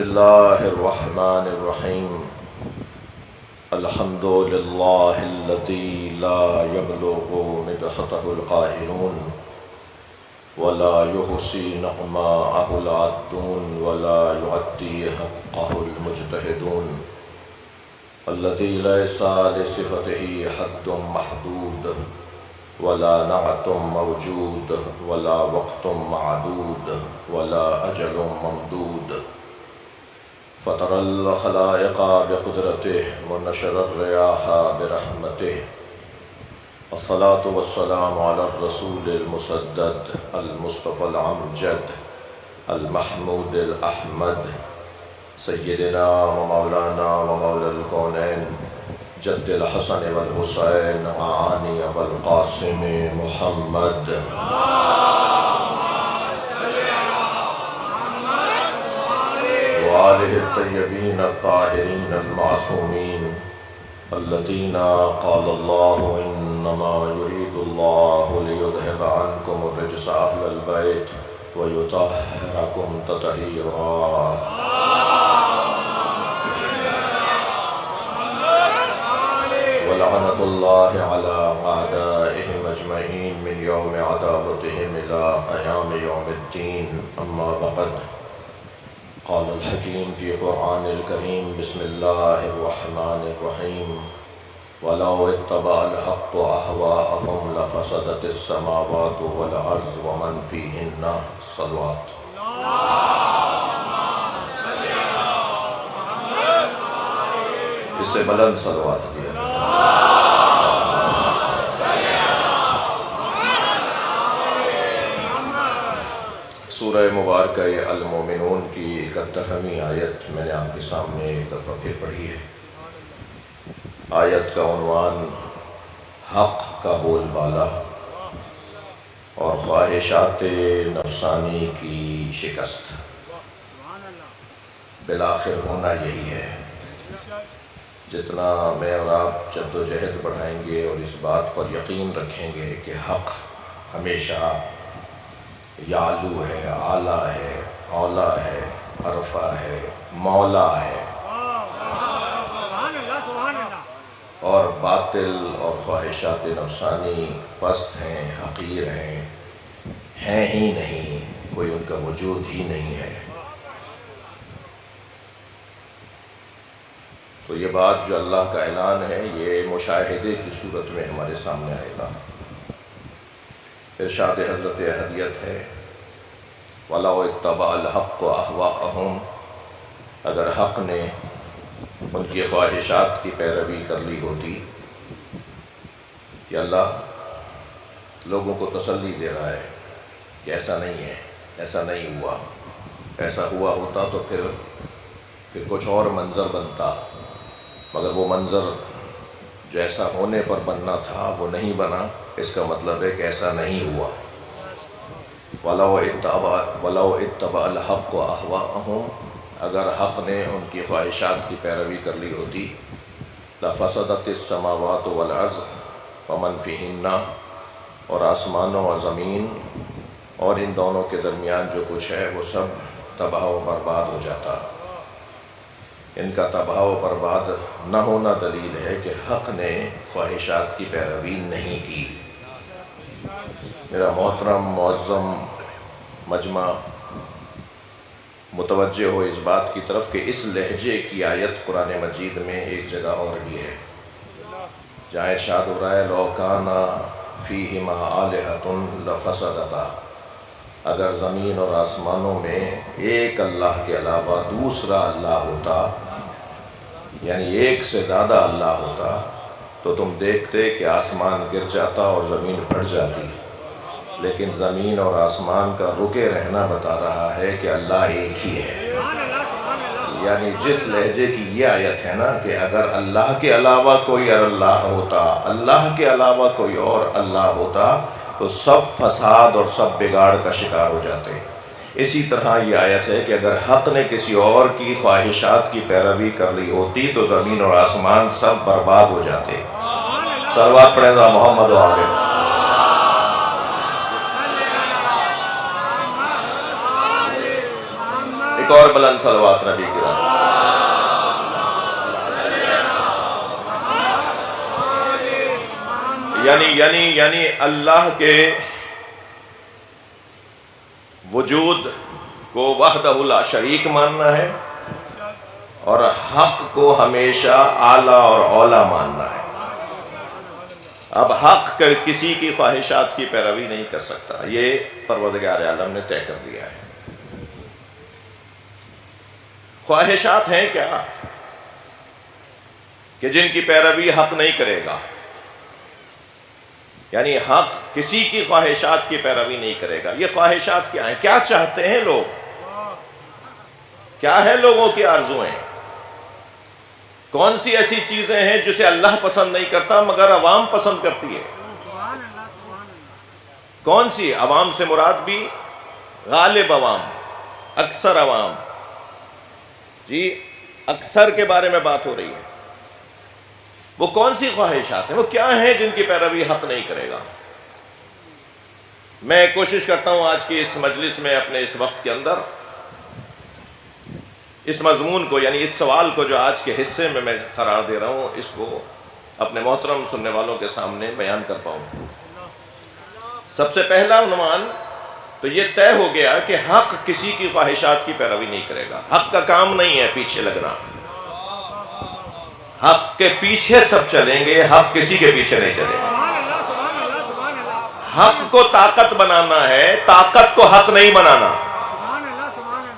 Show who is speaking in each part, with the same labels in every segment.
Speaker 1: اللہ الرحمن الرحیم الحمد للہ الذی لا یبلغ مدحتہ القائلون ولا یحصی نعماءہ العادون ولا یعدی حقہ المجتہدون الذی لیس لصفتہ حد محدود ولا نعت موجود ولا وقت معدود ولا اجل ممدود فطر الخلائق بقدرته ونشر الرياح برحمته الصلاة والسلام على الرسول المسدد المصطفى الأمجد المحمود الأحمد سيدنا ومولانا ومولى الكونين جد الحسن والحسين معاني أبا القاسم محمد وآلہ الطیبین الطاہرین المعصومین الذین قال اللہ انما یرید اللہ لیذہب عنکم الرجس اہل البیت ویطہرکم تطہیرا ولعنۃ اللہ علی اعدائہم اجمعین من یوم عداوتہم الی قیام یوم الدین اما بعد قال الحكيم في قرآن الكريم بسم الله الرحمن الرحيم ولو اتبع الحق أهواءهم لفسدت السماوات والأرض ومن فيهن الصلوات اس سے بلند صلوات دیا سورہ مبارکہ المومنون کی 71ویں آیت میں نے آپ کے سامنے ایک دفعہ پھر پڑھی ہے۔ آیت کا عنوان حق کا بول بالا اور خواہشات نفسانی کی شکست۔ بالآخر ہونا یہی ہے۔ جتنا میں اور آپ جد و جہد بڑھائیں گے اور اس بات پر یقین رکھیں گے کہ حق ہمیشہ یعلو ہے، اعلیٰ ہے، اولا ہے، عرفہ ہے، مولا ہے، اور باطل اور خواہشات نفسانی پست ہیں، حقیر ہیں ہی نہیں، کوئی ان کا وجود ہی نہیں ہے۔ تو یہ بات جو اللہ کا اعلان ہے یہ مشاہدے کی صورت میں ہمارے سامنے آئے گا۔ ارشاد حضرت احدیت ہے وَلَوْ اتَّبَعَ الْحَقُّ أَهْوَاءَهُمْ، اگر حق نے ان کی خواہشات کی پیروی کر لی ہوتی۔ کہ اللہ لوگوں کو تسلی دے رہا ہے کہ ایسا نہیں ہے، ایسا نہیں ہوا، ایسا ہوا ہوتا تو پھر کچھ اور منظر بنتا، مگر وہ منظر جو ایسا ہونے پر بننا تھا وہ نہیں بنا، اس کا مطلب ہے کہ ایسا نہیں ہوا۔ وَلَوْ اتَّبَعَ الْحَقُّ أَهْوَاءَهُمْ، اگر حق نے ان کی خواہشات کی پیروی کر لی ہوتی، لَفَسَدَتِ السَّمَاوَاتُ وَالْأَرْضُ وَمَنْ فِيهِنَّ، اور آسمانوں اور زمین اور ان دونوں کے درمیان جو کچھ ہے وہ سب تباہ و برباد ہو جاتا۔ ان کا تباہ و برباد نہ ہونا دلیل ہے کہ حق نے خواہشات کی پیروی نہیں کی۔ میرا محترم معظم مجمع متوجہ ہو اس بات کی طرف کہ اس لہجے کی آیت قرآن مجید میں ایک جگہ اور بھی ہے، جہاں ارشاد ہو رہا ہے لَوْ كَانَ فِيهِمَا آلِهَةٌ لَفَسَدَتَا، اگر زمین اور آسمانوں میں ایک اللہ کے علاوہ دوسرا اللہ ہوتا، یعنی ایک سے زیادہ اللہ ہوتا، تو تم دیکھتے کہ آسمان گر جاتا اور زمین پھٹ جاتی۔ لیکن زمین اور آسمان کا رکے رہنا بتا رہا ہے کہ اللہ ایک ہی ہے۔ یعنی جس لہجے کی یہ آیت ہے نا کہ اگر اللہ کے علاوہ کوئی اور اللہ ہوتا، اللہ کے علاوہ کوئی اور اللہ ہوتا تو سب فساد اور سب بگاڑ کا شکار ہو جاتے۔ اسی طرح یہ آیت ہے کہ اگر حق نے کسی اور کی خواہشات کی پیروی کر لی ہوتی تو زمین اور آسمان سب برباد ہو جاتے۔ صلوات پڑھیں گا محمد و آلہ۔ ایک اور بلند صلوات نبی کرام۔ یعنی اللہ کے وجود کو وحدہ لا شریک ماننا ہے اور حق کو ہمیشہ اعلیٰ اور اولیٰ ماننا ہے۔ اب حق کسی کی خواہشات کی پیروی نہیں کر سکتا، یہ پروردگار عالم نے طے کر دیا ہے۔ خواہشات ہیں کیا کہ جن کی پیروی حق نہیں کرے گا، یعنی حق کسی کی خواہشات کی پیروی نہیں کرے گا۔ یہ خواہشات کیا ہیں؟ کیا چاہتے ہیں لوگ؟ کیا ہے لوگوں کی آرزویں؟ کون سی ایسی چیزیں ہیں جسے اللہ پسند نہیں کرتا مگر عوام پسند کرتی ہے؟ کون سی؟ عوام سے مراد بھی غالب عوام، اکثر عوام، جی اکثر کے بارے میں بات ہو رہی ہے۔ وہ کون سی خواہشات ہیں؟ وہ کیا ہیں جن کی پیروی حق نہیں کرے گا؟ میں کوشش کرتا ہوں آج کی اس مجلس میں اپنے اس وقت کے اندر اس مضمون کو، یعنی اس سوال کو جو آج کے حصے میں قرار دے رہا ہوں، اس کو اپنے محترم سننے والوں کے سامنے بیان کر پاؤں۔ سب سے پہلا عنوان تو یہ طے ہو گیا کہ حق کسی کی خواہشات کی پیروی نہیں کرے گا۔ حق کا کام نہیں ہے پیچھے لگنا، حق کے پیچھے سب چلیں گے، حق کسی کے پیچھے نہیں چلے گا۔ حق کو طاقت بنانا ہے، طاقت کو حق نہیں بنانا۔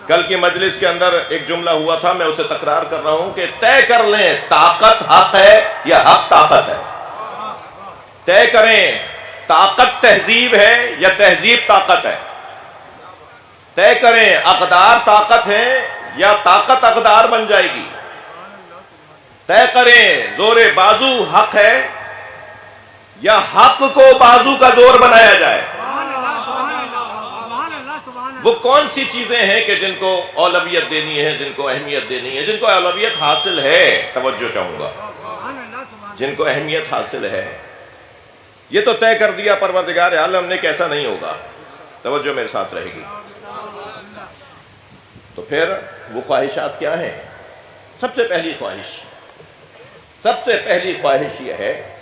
Speaker 1: کل کی مجلس کے اندر ایک جملہ ہوا تھا، میں اسے تکرار کر رہا ہوں کہ طے کر لیں طاقت حق ہے یا حق طاقت ہے۔ طے کریں طاقت تہذیب ہے یا تہذیب طاقت ہے۔ طے کریں اقدار طاقت ہے یا طاقت اقدار بن جائے گی۔ طے کریں زور بازو حق ہے یا حق کو بازو کا زور بنایا جائے۔ وہ کون سی چیزیں ہیں کہ جن کو اولویت دینی ہے، جن کو اہمیت دینی ہے، جن کو اولویت حاصل ہے؟ توجہ چاہوں گا، جن کو اہمیت حاصل ہے یہ تو طے کر دیا پروردگار عالم نے کہ ایسا نہیں ہوگا۔ توجہ میرے ساتھ رہے گی۔ تو پھر وہ خواہشات کیا ہیں؟ سب سے پہلی خواہش یہ ہے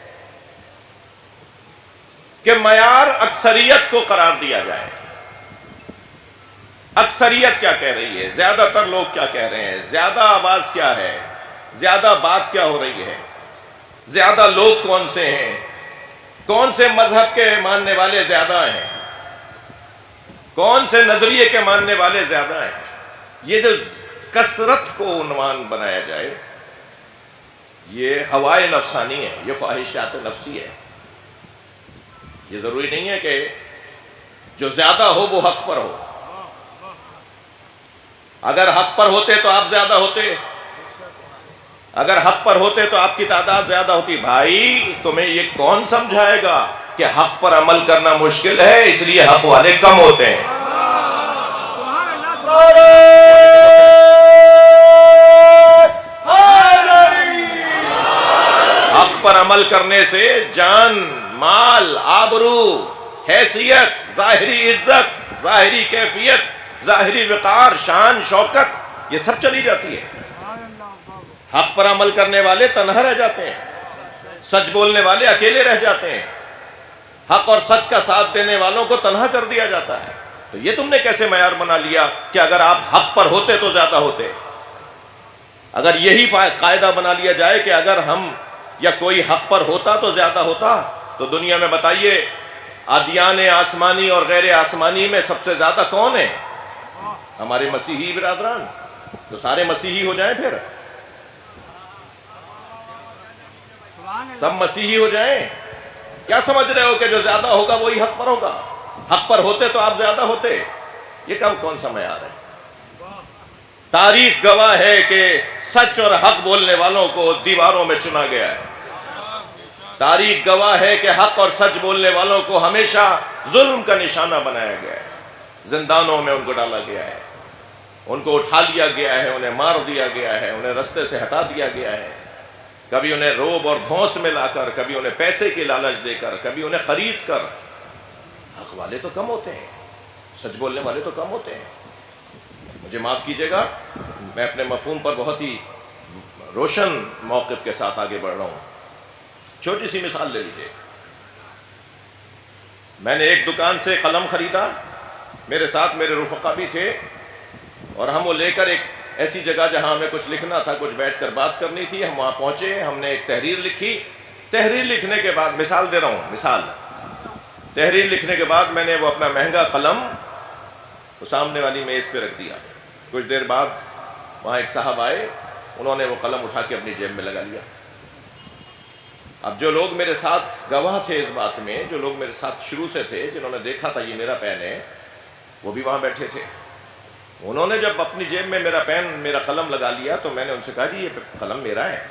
Speaker 1: کہ معیار اکثریت کو قرار دیا جائے۔ اکثریت کیا کہہ رہی ہے؟ زیادہ تر لوگ کیا کہہ رہے ہیں؟ زیادہ آواز کیا ہے؟ زیادہ بات کیا ہو رہی ہے؟ زیادہ لوگ کون سے ہیں؟ کون سے مذہب کے ماننے والے زیادہ ہیں؟ کون سے نظریے کے ماننے والے زیادہ ہیں؟ یہ جو کثرت کو عنوان بنایا جائے، یہ ہوائے نفسانی ہے، یہ خواہشات نفسی ہے۔ یہ ضروری نہیں ہے کہ جو زیادہ ہو وہ حق پر ہو۔ اگر حق پر ہوتے تو آپ زیادہ ہوتے، اگر حق پر ہوتے تو آپ کی تعداد زیادہ ہوتی۔ بھائی تمہیں یہ کون سمجھائے گا کہ حق پر عمل کرنا مشکل ہے اس لیے حق والے کم ہوتے ہیں؟ حق پر عمل کرنے سے جان، مال، آبرو، حیثیت، ظاہری عزت، ظاہری کیفیت، ظاہری وقار، شان، شوکت، یہ سب چلی جاتی ہے۔ حق پر عمل کرنے والے تنہا رہ جاتے ہیں، سچ بولنے والے اکیلے رہ جاتے ہیں، حق اور سچ کا ساتھ دینے والوں کو تنہا کر دیا جاتا ہے۔ تو یہ تم نے کیسے معیار بنا لیا کہ اگر آپ حق پر ہوتے تو زیادہ ہوتے؟ اگر یہی قاعدہ بنا لیا جائے کہ اگر ہم یا کوئی حق پر ہوتا تو زیادہ ہوتا، تو دنیا میں بتائیے ادیان آسمانی اور غیر آسمانی میں سب سے زیادہ کون ہے؟ ہمارے مسیحی برادران۔ تو سارے مسیحی ہو جائیں، پھر سب مسیحی ہو جائیں۔ کیا سمجھ رہے ہو کہ جو زیادہ ہوگا وہی حق پر ہوگا؟ حق پر ہوتے تو آپ زیادہ ہوتے۔ یہ کون سا معیار ہے؟ تاریخ گواہ ہے کہ سچ اور حق بولنے والوں کو دیواروں میں چنا گیا ہے۔ تاریخ گواہ ہے کہ حق اور سچ بولنے والوں کو ہمیشہ ظلم کا نشانہ بنایا گیا ہے، زندانوں میں ان کو ڈالا گیا ہے، ان کو اٹھا لیا گیا ہے، انہیں مار دیا گیا ہے، انہیں رستے سے ہٹا دیا گیا ہے، کبھی انہیں روب اور دھونس میں لا کر، کبھی انہیں پیسے کی لالچ دے کر، کبھی انہیں خرید کر۔ حق والے تو کم ہوتے ہیں، سچ بولنے والے تو کم ہوتے ہیں۔ مجھے معاف کیجیے گا، میں اپنے مفہوم پر بہت ہی روشن موقف کے ساتھ آگے بڑھ رہا ہوں۔ چھوٹی سی مثال لے لیجیے، میں نے ایک دکان سے قلم خریدا، میرے ساتھ میرے رفقا بھی تھے، اور ہم وہ لے کر ایک ایسی جگہ جہاں ہمیں کچھ لکھنا تھا، کچھ بیٹھ کر بات کرنی تھی، ہم وہاں پہنچے، ہم نے ایک تحریر لکھی۔ تحریر لکھنے کے بعد، مثال دے رہا ہوں، مثال، تحریر لکھنے کے بعد میں نے وہ اپنا مہنگا قلم وہ سامنے والی میز پہ رکھ دیا۔ کچھ دیر بعد وہاں ایک صاحب آئے، انہوں نے وہ قلم اٹھا کے اپنی جیب میں لگا لیا۔ اب جو لوگ میرے ساتھ گواہ تھے اس بات میں، جو لوگ میرے ساتھ شروع سے تھے، جنہوں نے دیکھا تھا یہ میرا پین ہے، وہ بھی وہاں بیٹھے تھے۔ انہوں نے جب اپنی جیب میں میرا پین، میرا قلم لگا لیا تو میں نے ان سے کہا جی یہ قلم میرا ہے۔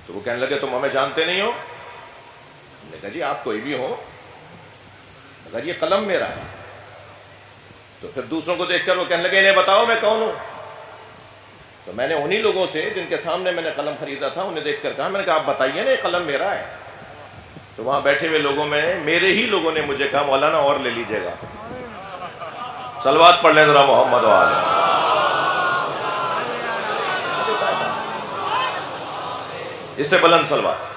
Speaker 1: تو وہ کہنے لگے تم ہمیں جانتے نہیں ہو؟ میں نے کہا جی آپ کوئی بھی ہو؟ میں نے کہا جی یہ قلم میرا ہے۔ تو پھر دوسروں کو دیکھ کر وہ کہنے لگے انہیں بتاؤ میں کون ہوں؟ تو میں نے انہی لوگوں سے جن کے سامنے میں نے قلم خریدا تھا انہیں دیکھ کر کہا، میں نے کہا آپ بتائیے نا یہ قلم میرا ہے۔ تو وہاں بیٹھے ہوئے لوگوں میں میرے ہی لوگوں نے مجھے کہا مولانا اور لے لیجیے گا، صلوات پڑھ لیں ذرا محمد و آلہ۔ اس سے بلند صلوات۔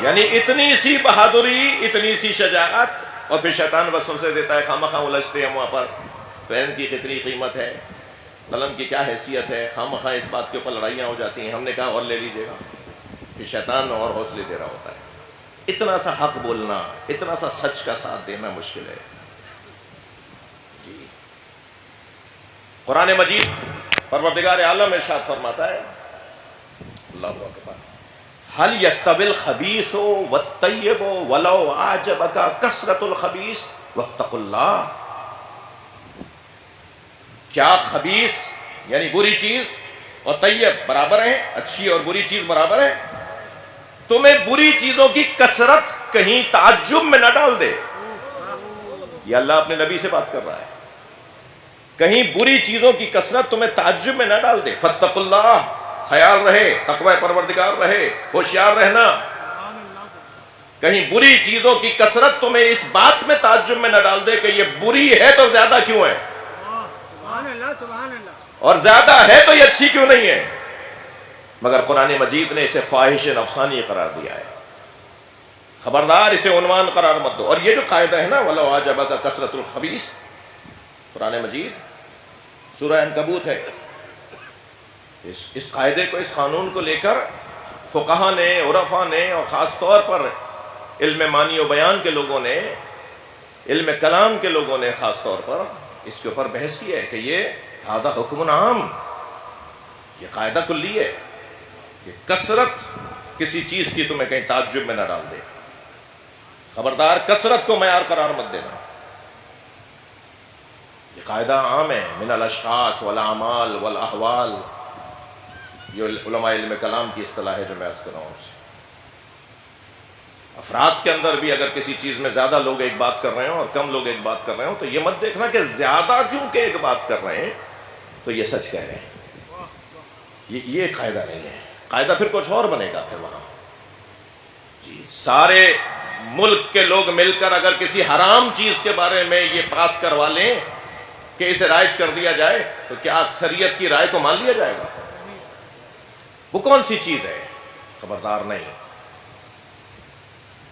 Speaker 1: یعنی اتنی سی بہادری، اتنی سی شجاعت، اور پھر شیطان وسوسے دیتا ہے، خواہ الجھتے ہیں وہاں پر، پین کی کتنی قیمت ہے، قلم کی کیا حیثیت ہے، خواہ اس بات کے اوپر لڑائیاں ہو جاتی ہیں۔ ہم نے کہا اور لے لیجیے گا، پھر شیطان اور حوصلے دے رہا ہوتا ہے۔ اتنا سا حق بولنا، اتنا سا سچ کا ساتھ دینا مشکل ہے جی۔ قرآن مجید پروردگار عالم ارشاد فرماتا ہے، اللہ اکبر، هل يستوي الخبيث والطيب ولو أعجبك كثرة الخبيث واتقوا الله۔ کیا خبیث یعنی بری چیز اور طیب برابر ہیں؟ اچھی اور بری چیز برابر ہے؟ تمہیں بری چیزوں کی کثرت کہیں تعجب میں نہ ڈال دے۔ یہ اللہ اپنے نبی سے بات کر رہا ہے، کہیں بری چیزوں کی کثرت تمہیں تعجب میں نہ ڈال دے۔ فاتقوا اللہ، خیال رہے، تقوی پروردگار رہے، ہوشیار رہنا۔ کہیں بری چیزوں کی کثرت تمہیں اس بات میں تعجب میں نہ ڈال دے کہ یہ بری ہے تو زیادہ کیوں ہے، اور زیادہ ہے تو یہ اچھی کیوں نہیں ہے۔ مگر قرآن مجید نے اسے خواہش نفسانی قرار دیا ہے۔ خبردار اسے عنوان قرار مت دو۔ اور یہ جو قاعدہ ہے نا وَلَوْ أَعْجَبَكَ كَثْرَةُ الْخَبِيثِ، قرآن مجید سورہ عنکبوت ہے، اس قاعدے کو، اس قانون کو لے کر فقہا نے، عرفا نے، اور خاص طور پر علم معنی و بیان کے لوگوں نے، علم کلام کے لوگوں نے خاص طور پر اس کے اوپر بحث کی ہے کہ یہ ھذا حکم عام، یہ قاعدہ کلی ہے کہ کثرت کسی چیز کی تمہیں کہیں تعجب میں نہ ڈال دے۔ خبردار کثرت کو معیار قرار مت دینا۔ یہ قاعدہ عام ہے، من الاشخاص والاعمال والاحوال، یہ علماء علم کلام کی اصطلاح ہے جو میں عرض کر رہا ہوں اسے۔ افراد کے اندر بھی اگر کسی چیز میں زیادہ لوگ ایک بات کر رہے ہوں اور کم لوگ ایک بات کر رہے ہوں تو یہ مت دیکھنا کہ زیادہ کیوں کہ ایک بات کر رہے ہیں تو یہ سچ کہہ رہے ہیں۔ یہ قاعدہ نہیں ہے، قاعدہ پھر کچھ اور بنے گا پھر وہاں جی۔ سارے ملک کے لوگ مل کر اگر کسی حرام چیز کے بارے میں یہ پاس کروا لیں کہ اسے رائج کر دیا جائے تو کیا اکثریت کی رائے کو مان لیا جائے گا؟ وہ کون سی چیز ہے؟ خبردار نہیں۔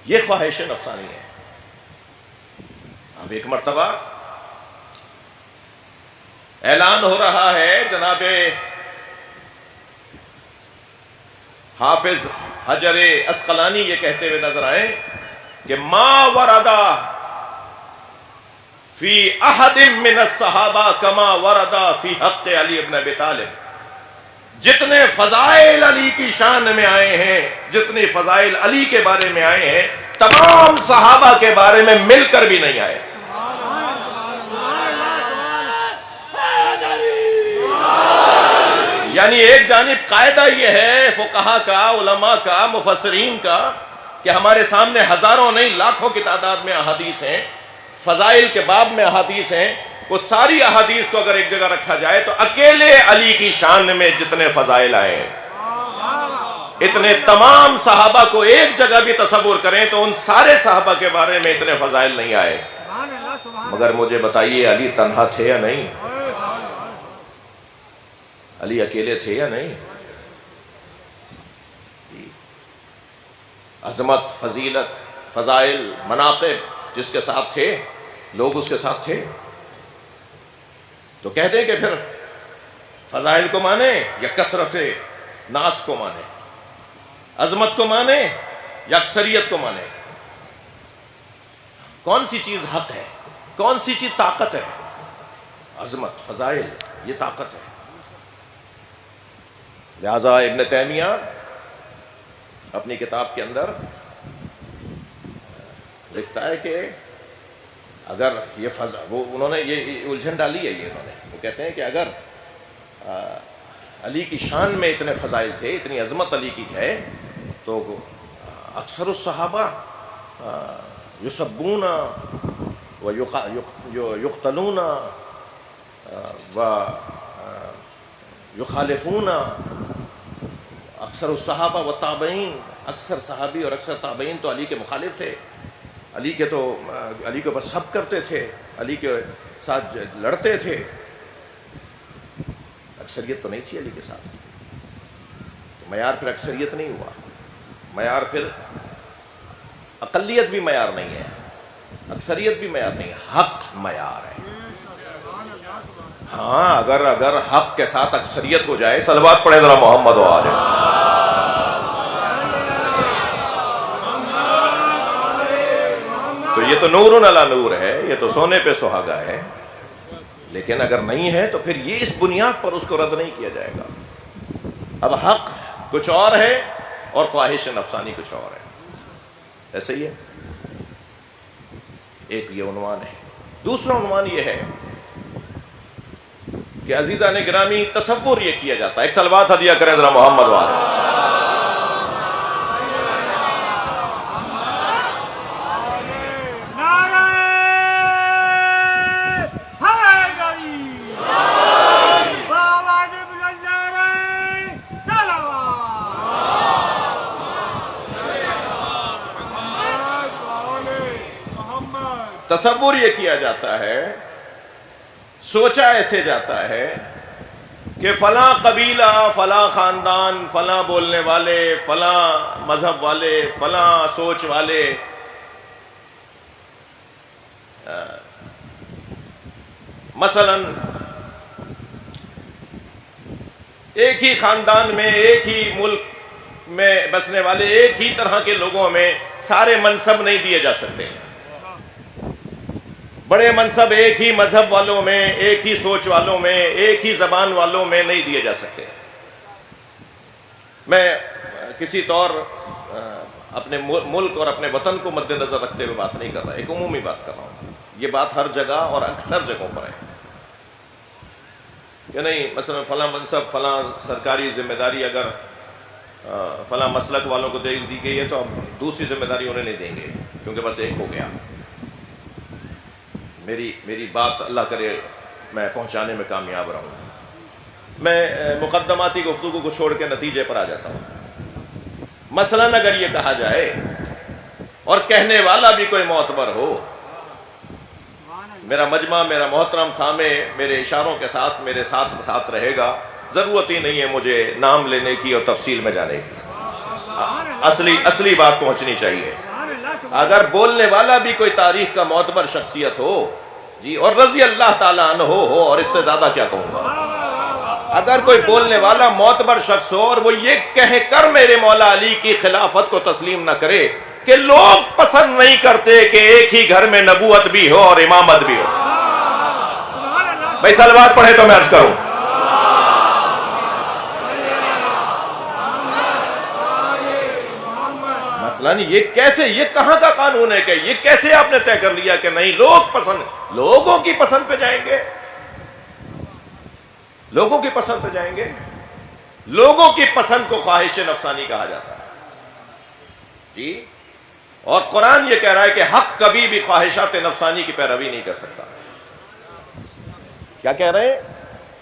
Speaker 1: یہ خواہش نفسانی ہے۔ اب ایک مرتبہ اعلان ہو رہا ہے، جناب حافظ حجر عسقلانی یہ کہتے ہوئے نظر آئے کہ ما وردا فی احد من الصحابہ کما وردا فی حق علی ابن ابی طالب۔ جتنے فضائل علی کی شان میں آئے ہیں، جتنے فضائل علی کے بارے میں آئے ہیں، تمام صحابہ کے بارے میں مل کر بھی نہیں آئے۔ یعنی ایک جانب قاعدہ یہ ہے فقہا کا، علماء کا، مفسرین کا کہ ہمارے سامنے ہزاروں نہیں لاکھوں کی تعداد میں احادیث ہیں، فضائل کے باب میں احادیث ہیں، وہ ساری احادیث کو اگر ایک جگہ رکھا جائے تو اکیلے علی کی شان میں جتنے فضائل آئے ہیں اتنے تمام صحابہ کو ایک جگہ بھی تصور کریں تو ان سارے صحابہ کے بارے میں اتنے فضائل نہیں آئے. مگر مجھے بتائیے علی تنہا تھے یا نہیں؟ علی اکیلے تھے یا نہیں؟ عظمت، فضیلت، فضائل، مناقب جس کے ساتھ تھے، لوگ اس کے ساتھ تھے. تو کہہ دیں کہ پھر فضائل کو مانے یا کثرت ناس کو مانے، عظمت کو مانے یا اکثریت کو مانے؟ کون سی چیز حق ہے؟ کون سی چیز طاقت ہے؟ عظمت، فضائل، یہ طاقت ہے. لہذا ابن تیمیہ اپنی کتاب کے اندر لکھتا ہے کہ اگر یہ انہوں نے یہ الجھن ڈالی ہے، انہوں نے وہ کہتے ہیں کہ اگر علی کی شان میں اتنے فضائل تھے، اتنی عظمت علی کی ہے، تو اکثر الصحابہ یسبون و یقتلون و یخالفون، اکثر الصحابہ و تابعین، اکثر صحابی اور اکثر تابعین تو علی کے مخالف تھے، علی کے اوپر سب کرتے تھے، علی کے ساتھ لڑتے تھے. اکثریت تو نہیں تھی علی کے ساتھ. تو معیار پھر اکثریت نہیں ہوا، معیار پھر اقلیت بھی معیار نہیں ہے، اکثریت بھی معیار نہیں ہے، حق معیار ہے. ہاں اگر حق کے ساتھ اکثریت ہو جائے، صلوات پڑھے ذرا محمد و آلہ. تو یہ تو نور علی نور ہے، یہ تو سونے پہ سہاگا ہے. لیکن اگر نہیں ہے تو پھر یہ اس بنیاد پر اس کو رد نہیں کیا جائے گا. اب حق کچھ اور ہے اور خواہش نفسانی کچھ اور ہے. ایسے ہی ہے. ایک یہ عنوان ہے. دوسرا عنوان یہ ہے کہ عزیزان گرامی تصور یہ کیا جاتا ہے، ایک صلوات ہدیہ کریں ذرا محمد والے. تصور یہ کیا جاتا ہے، سوچا ایسے جاتا ہے کہ فلاں قبیلہ، فلاں خاندان، فلاں بولنے والے، فلاں مذہب والے، فلاں سوچ والے مثلا ایک ہی خاندان میں، ایک ہی ملک میں بسنے والے ایک ہی طرح کے لوگوں میں سارے منصب نہیں دیے جا سکتے. بڑے منصب ایک ہی مذہب والوں میں، ایک ہی سوچ والوں میں، ایک ہی زبان والوں میں نہیں دیے جا سکتے. میں کسی طور اپنے ملک اور اپنے وطن کو مد نظر رکھتے ہوئے بات نہیں کر رہا، ایک عمومی بات کر رہا ہوں. یہ بات ہر جگہ اور اکثر جگہوں پر ہے کہ نہیں. مثلا فلاں منصب، فلاں سرکاری ذمہ داری اگر فلاں مسلک والوں کو دے دی گئی ہے تو اب دوسری ذمہ داری انہیں نہیں دیں گے کیونکہ بس ایک ہو گیا. میری بات اللہ کرے میں پہنچانے میں کامیاب رہوں. میں مقدماتی گفتگو کو چھوڑ کے نتیجے پر آ جاتا ہوں. مثلاً اگر یہ کہا جائے اور کہنے والا بھی کوئی معتبر ہو، میرا مجمع، میرا محترم سامع میرے اشاروں کے ساتھ میرے ساتھ رہے گا، ضرورت ہی نہیں ہے مجھے نام لینے کی اور تفصیل میں جانے کی. اصلی بات پہنچنی چاہیے. اگر بولنے والا بھی کوئی تاریخ کا معتبر شخصیت ہو جی، اور رضی اللہ تعالیٰ عنہ ہو، اور اس سے زیادہ کیا کہوں گا، اگر کوئی بولنے والا معتبر شخص ہو اور وہ یہ کہہ کر میرے مولا علی کی خلافت کو تسلیم نہ کرے کہ لوگ پسند نہیں کرتے کہ ایک ہی گھر میں نبوت بھی ہو اور امامت بھی ہو. بھائی صلوات پڑھے تو میں عرض کروں. یہ کیسے، یہ کہاں کا قانون ہے کہ یہ کیسے آپ نے طے کر لیا کہ نہیں لوگوں کی پسند پہ جائیں گے، لوگوں کی پسند پہ جائیں گے. لوگوں کی پسند کو خواہش نفسانی کہا جاتا ہے جی. اور قرآن یہ کہہ رہا ہے کہ حق کبھی بھی خواہشات نفسانی کی پیروی نہیں کر سکتا. کیا کہہ رہے ہیں؟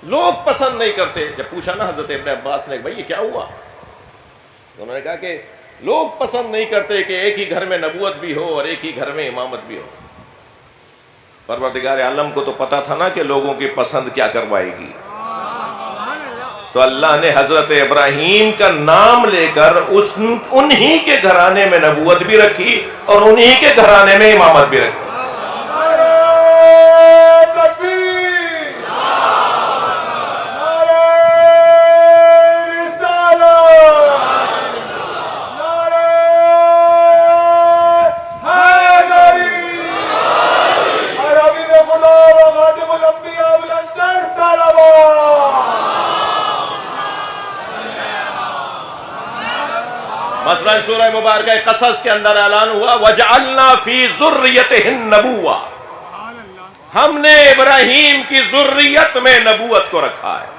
Speaker 1: لوگ پسند نہیں کرتے. جب پوچھا نا حضرت ابن عباس نے کہ بھائی یہ کیا ہوا، انہوں نے کہا کہ لوگ پسند نہیں کرتے کہ ایک ہی گھر میں نبوت بھی ہو اور ایک ہی گھر میں امامت بھی ہو. پروردگار عالم کو تو پتا تھا نا کہ لوگوں کی پسند کیا کروائے گی، تو اللہ نے حضرت ابراہیم کا نام لے کر انہی کے گھرانے میں نبوت بھی رکھی اور انہی کے گھرانے میں امامت بھی رکھی. مثلا سورہ مبارکہ قصص کے اندر اعلان ہوا وَجَعَلْنَا فِي ذُرِّيَّتِهِ النَّبُوَّةَ، ہم نے ابراہیم کی ذریت میں نبوت کو رکھا ہے.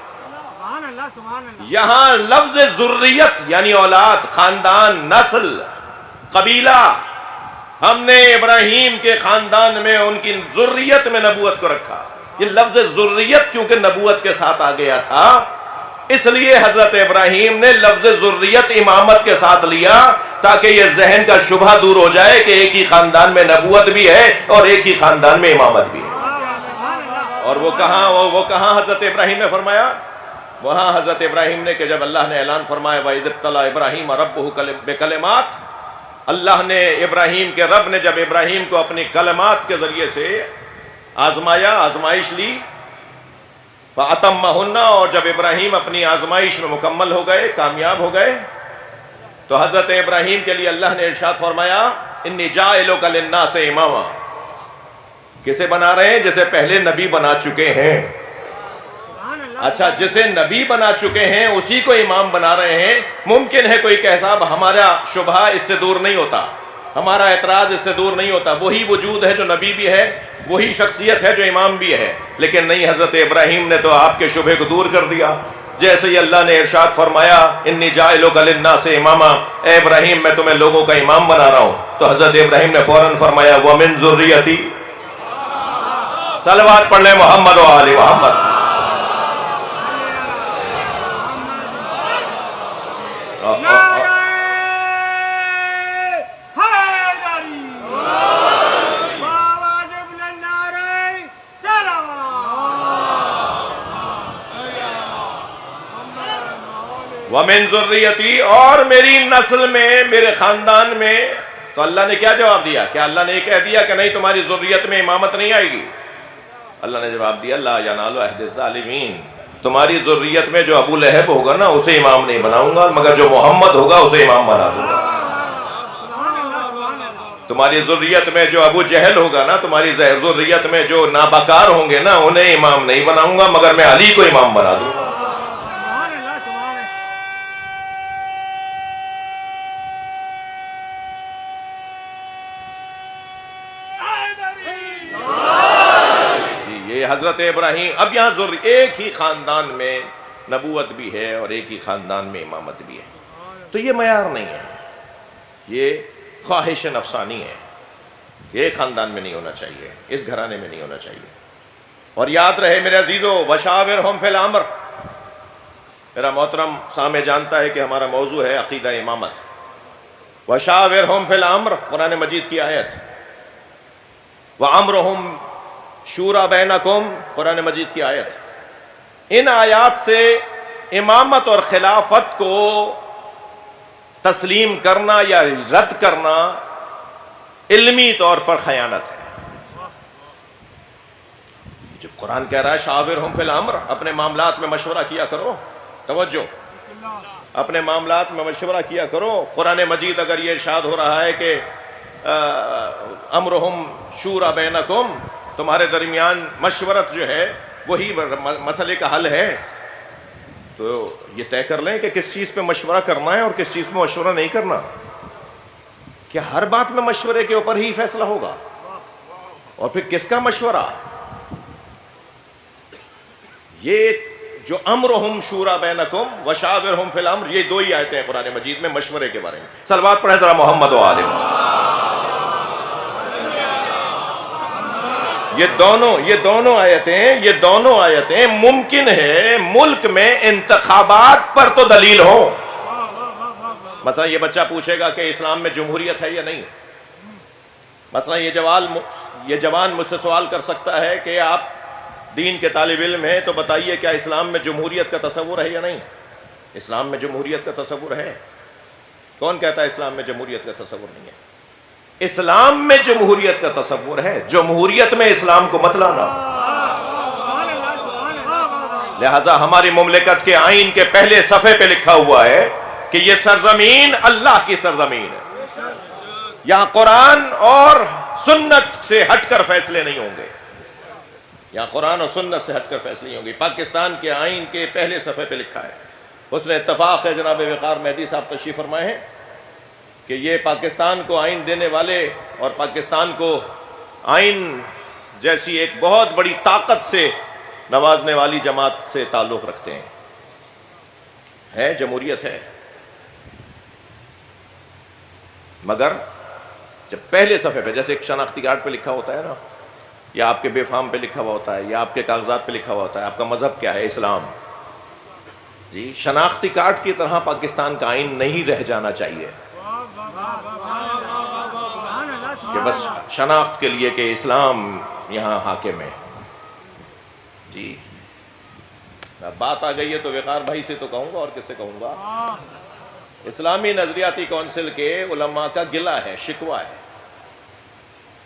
Speaker 1: یہاں لفظ ذریت یعنی اولاد، خاندان، نسل، قبیلہ، ہم نے ابراہیم کے خاندان میں ان کی ذریت میں نبوت کو رکھا. یہ لفظ ذریت کیونکہ نبوت کے ساتھ آ گیا تھا، اس لیے حضرت ابراہیم نے لفظ ذریت امامت کے ساتھ لیا تاکہ یہ ذہن کا شبہ دور ہو جائے کہ ایک ہی خاندان میں نبوت بھی ہے اور ایک ہی خاندان میں امامت بھی ہے. اور وہ کہاں حضرت ابراہیم نے فرمایا؟ وہاں حضرت ابراہیم نے کہ جب اللہ نے اعلان فرمایا وَإِذِ ابْتَلَىٰ إِبْرَاهِيمَ رَبُّهُ بِكَلِمَاتٍ، اللہ نے ابراہیم کے رب نے جب ابراہیم کو اپنی کلمات کے ذریعے سے آزمایا، آزمائش لی، فَأَتَمَّهُنَّ، اور جب ابراہیم اپنی آزمائش میں مکمل ہو گئے، کامیاب ہو گئے، تو حضرت ابراہیم کے لیے اللہ نے ارشاد فرمایا اِنِّي جَاعِلُكَ لِلنَّاسِ إِمَامًا. کسے بنا رہے ہیں؟ جسے پہلے نبی بنا چکے ہیں. اچھا، جسے نبی بنا چکے ہیں اسی کو امام بنا رہے ہیں. ممکن ہے کوئی کہ صاحب ہمارا شبہ اس سے دور نہیں ہوتا، ہمارا اعتراض اس سے دور نہیں ہوتا، وہی وجود ہے جو نبی بھی ہے، وہی شخصیت ہے جو امام بھی ہے. لیکن نہیں، حضرت ابراہیم نے تو آپ کے شبہ کو دور کر دیا. جیسے ہی اللہ نے ارشاد فرمایا انی جاعلک للناس اماما، اے ابراہیم میں تمہیں لوگوں کا امام بنا رہا ہوں، تو حضرت ابراہیم نے فوراً فرمایا ومن ذریتی. صلوات پڑھ لیں محمد و آل محمد. وَمِن ذُرِّيَّتِي، اور میری نسل میں، میرے خاندان میں. تو اللہ نے کیا جواب دیا؟ کیا اللہ نے یہ کہہ دیا کہ نہیں تمہاری ذریت میں امامت نہیں آئے گی؟ اللہ نے جواب دیا لا ینال عہد الظالمین، تمہاری ذریت میں جو ابو لہب ہوگا نا اسے امام نہیں بناؤں گا، مگر جو محمد ہوگا اسے امام بنا دوں گا. تمہاری ذریت میں جو ابو جہل ہوگا نا، تمہاری ذریت میں جو نابکار ہوں گے نا، انہیں امام نہیں بناؤں گا، مگر میں علی کو امام بنا دوں گا. حضرت ابراہیم. اب یہاں ایک ہی خاندان میں نبوت بھی ہے اور ایک ہی خاندان میں امامت بھی ہے. تو یہ معیار نہیں ہے، یہ خواہش نفسانی ہے. ایک خاندان میں نہیں ہونا چاہیے، اس گھرانے میں نہیں ہونا چاہیے. اور یاد رہے میرے عزیزو وشاورہم فی الامر. میرا محترم سامع جانتا ہے کہ ہمارا موضوع ہے عقیدہ امامت. وشاورہم فی الامر، قرآن مجید کی آیت. وامرہم شورا بینکم، قرآن مجید کی آیت. ان آیات سے امامت اور خلافت کو تسلیم کرنا یا رد کرنا علمی طور پر خیانت ہے. جب قرآن کہہ رہا ہے شاورہم فی الامر، اپنے معاملات میں مشورہ کیا کرو، توجہ، اپنے معاملات میں مشورہ کیا کرو. قرآن مجید اگر یہ ارشاد ہو رہا ہے کہ امرہم شورا بینکم، تمہارے درمیان مشورت جو ہے وہی مسئلے کا حل ہے، تو یہ طے کر لیں کہ کس چیز پہ مشورہ کرنا ہے اور کس چیز پہ مشورہ نہیں کرنا. کیا ہر بات میں مشورے کے اوپر ہی فیصلہ ہوگا؟ اور پھر کس کا مشورہ؟ یہ جو امرہم شورا بینکم وشاورہم فی الامر، یہ دو ہی آیتیں ہیں قرآن مجید میں مشورے کے بارے میں. صلوات پڑھیں ذرا محمد و آل محمد. یہ دونوں آیتیں ممکن ہے ملک میں انتخابات پر تو دلیل ہوں. مثلا یہ بچہ پوچھے گا کہ اسلام میں جمہوریت ہے یا نہیں. مثلا یہ جوان مجھ سے سوال کر سکتا ہے کہ آپ دین کے طالب علم ہیں تو بتائیے کیا اسلام میں جمہوریت کا تصور ہے یا نہیں. اسلام میں جمہوریت کا تصور ہے؟ کون کہتا ہے اسلام میں جمہوریت کا تصور نہیں ہے؟ اسلام میں جمہوریت کا تصور ہے، جمہوریت میں اسلام کو مت لانا. لہذا ہماری مملکت کے آئین کے پہلے صفحے پہ لکھا ہوا ہے کہ یہ سرزمین اللہ کی سرزمین ہے، یہاں قرآن اور سنت سے ہٹ کر فیصلے نہیں ہوں گے، یہاں قرآن اور سنت سے ہٹ کر فیصلے نہیں ہوں گے. پاکستان کے آئین کے پہلے صفحے پہ لکھا ہے. حسن اتفاق ہے جناب وقار مہدی صاحب تشریف فرمائے ہیں کہ یہ پاکستان کو آئین دینے والے اور پاکستان کو آئین جیسی ایک بہت بڑی طاقت سے نوازنے والی جماعت سے تعلق رکھتے ہیں. ہے جمہوریت ہے، مگر جب پہلے صفحے پہ جیسے ایک شناختی کارڈ پہ لکھا ہوتا ہے نا، یا آپ کے بے فام پہ لکھا ہوا ہوتا ہے، یا آپ کے کاغذات پہ لکھا ہوا ہوتا ہے آپ کا مذہب کیا ہے، اسلام. جی شناختی کارڈ کی طرح پاکستان کا آئین نہیں رہ جانا چاہیے کہ بس شناخت کے لیے کہ اسلام یہاں حاکم ہے. جی بات آ گئی ہے تو وقار بھائی سے تو کہوں گا، اور کس سے کہوں گا. اسلامی نظریاتی کونسل کے علماء کا گلہ ہے، شکوہ ہے.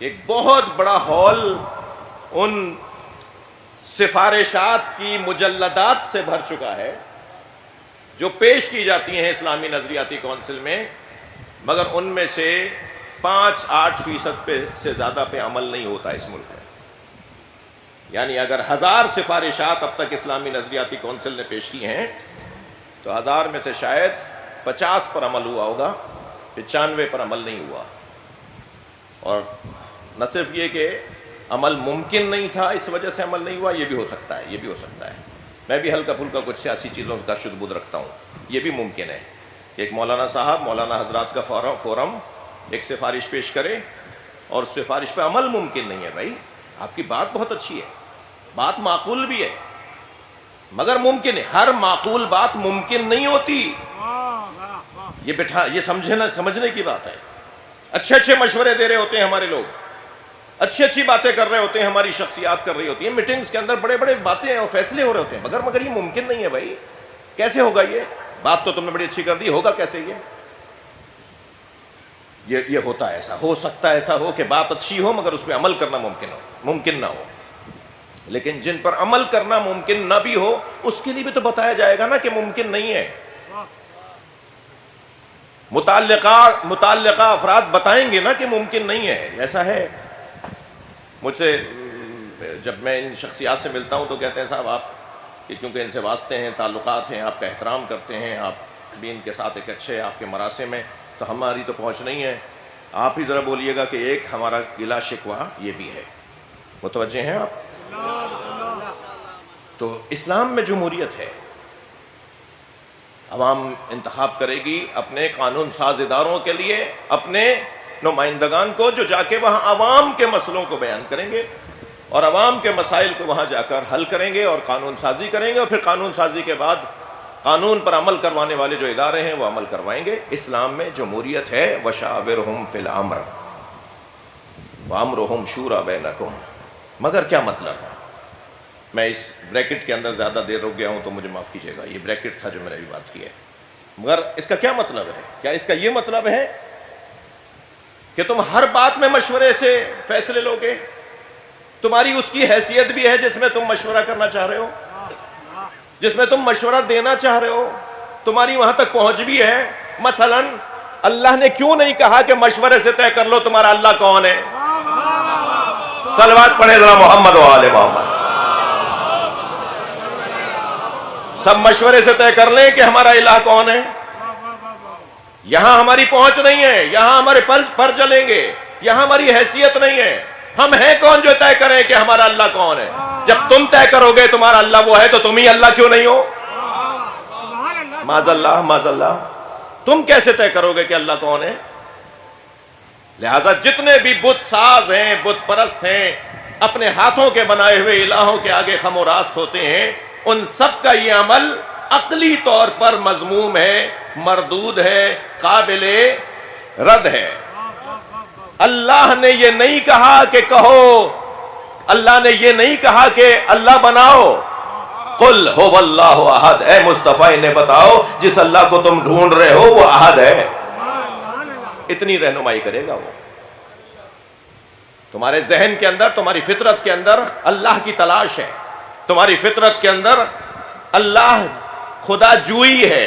Speaker 1: ایک بہت بڑا ہال ان سفارشات کی مجلدات سے بھر چکا ہے جو پیش کی جاتی ہیں اسلامی نظریاتی کونسل میں، مگر ان میں سے 5-8% پہ سے زیادہ پہ عمل نہیں ہوتا اس ملک میں. یعنی اگر 1000 سفارشات اب تک اسلامی نظریاتی کونسل نے پیش کی ہیں تو 1000 میں سے شاید 50 پر عمل ہوا ہوگا، 95 پر عمل نہیں ہوا. اور نہ صرف یہ کہ عمل ممکن نہیں تھا اس وجہ سے عمل نہیں ہوا، یہ بھی ہو سکتا ہے، یہ بھی ہو سکتا ہے. میں بھی ہلکا پھلکا کچھ سیاسی چیزوں کا شد بدھ رکھتا ہوں. یہ بھی ممکن ہے کہ ایک مولانا صاحب، مولانا حضرات کا فورم ایک سفارش پیش کرے اور اس سفارش پہ عمل ممکن نہیں ہے. بھائی آپ کی بات بہت اچھی ہے، بات معقول بھی ہے، مگر ممکن ہے. ہر معقول بات ممکن نہیں ہوتی. یہ سمجھنے کی بات ہے. اچھے مشورے دے رہے ہوتے ہیں ہمارے لوگ، اچھی باتیں کر رہے ہوتے ہیں، ہماری شخصیات کر رہی ہوتی ہیں، میٹنگز کے اندر بڑے باتیں اور فیصلے ہو رہے ہوتے ہیں، مگر یہ ممکن نہیں ہے. بھائی کیسے ہوگا؟ یہ بات تو تم نے بڑی اچھی کر دی، ہوگا کیسے؟ یہ ہوتا ہے ایسا، ہو سکتا ہے ایسا ہو کہ بات اچھی ہو مگر اس پہ عمل کرنا ممکن نہ ہو. لیکن جن پر عمل کرنا ممکن نہ بھی ہو اس کے لیے بھی تو بتایا جائے گا نا کہ ممکن نہیں ہے. متعلقہ افراد بتائیں گے نا کہ ممکن نہیں ہے. ایسا ہے. مجھ سے جب میں ان شخصیات سے ملتا ہوں تو کہتے ہیں صاحب آپ کیونکہ ان سے واسطے ہیں، تعلقات ہیں، آپ کا احترام کرتے ہیں، آپ بھی ان کے ساتھ ایک اچھے آپ کے مراسم ہیں، تو ہماری تو پہنچ نہیں ہے. آپ ہی ذرا بولیے گا کہ ایک ہمارا گلہ شکوہ یہ بھی ہے. متوجہ ہیں آپ؟ تو اسلام میں جمہوریت ہے. عوام انتخاب کرے گی اپنے قانون ساز اداروں کے لیے اپنے نمائندگان کو، جو جا کے وہاں عوام کے مسئلوں کو بیان کریں گے اور عوام کے مسائل کو وہاں جا کر حل کریں گے اور قانون سازی کریں گے، اور پھر قانون سازی کے بعد قانون پر عمل کروانے والے جو ادارے ہیں وہ عمل کروائیں گے. اسلام میں جمہوریت ہے. وَشَاوِرْهُمْ فِي الْأَمْرِ وَأَمْرُهُمْ شُورَىٰ بَيْنَكُمْ. مگر کیا مطلب ہے؟ میں اس بریکٹ کے اندر زیادہ دیر رک گیا ہوں تو مجھے معاف کیجیے گا. یہ بریکٹ تھا جو میں نے ابھی بات کی ہے. مگر اس کا کیا مطلب ہے؟ کیا اس کا یہ مطلب ہے کہ تم ہر بات میں مشورے سے فیصلے لوگے؟ تمہاری اس کی حیثیت بھی ہے جس میں تم مشورہ کرنا چاہ رہے ہو، جس میں تم مشورہ دینا چاہ رہے ہو، تمہاری وہاں تک پہنچ بھی ہے. مثلا اللہ نے کیوں نہیں کہا کہ مشورے سے طے کر لو تمہارا اللہ کون ہے؟ صلوات پڑھے ذرا محمد و آل محمد. سب مشورے سے طے کر لیں کہ ہمارا الہ کون ہے. یہاں ہماری پہنچ نہیں ہے، یہاں ہمارے پر چلیں گے، یہاں ہماری حیثیت نہیں ہے. ہم ہیں کون جو طے کریں کہ ہمارا اللہ کون ہے؟ جب تم طے کرو گے تمہارا اللہ وہ ہے تو تم ہی اللہ کیوں نہیں ہو؟ معاذ اللہ. تم کیسے طے کرو گے کہ اللہ کون ہے؟ لہذا جتنے بھی بت ساز ہیں، بت پرست ہیں، اپنے ہاتھوں کے بنائے ہوئے الہوں کے آگے خم و راست ہوتے ہیں، ان سب کا یہ عمل عقلی طور پر مذموم ہے، مردود ہے، قابل رد ہے۔ اللہ نے یہ نہیں کہا کہ کہو، اللہ نے یہ نہیں کہا کہ اللہ بناؤ۔ قل هو اللہ احد، اے مصطفیٰ انہیں بتاؤ جس اللہ کو تم ڈھونڈ رہے ہو وہ احد ہے۔ اتنی رہنمائی کرے گا وہ۔ تمہارے ذہن کے اندر، تمہاری فطرت کے اندر اللہ کی تلاش ہے، تمہاری فطرت کے اندر اللہ خدا جوئی ہے،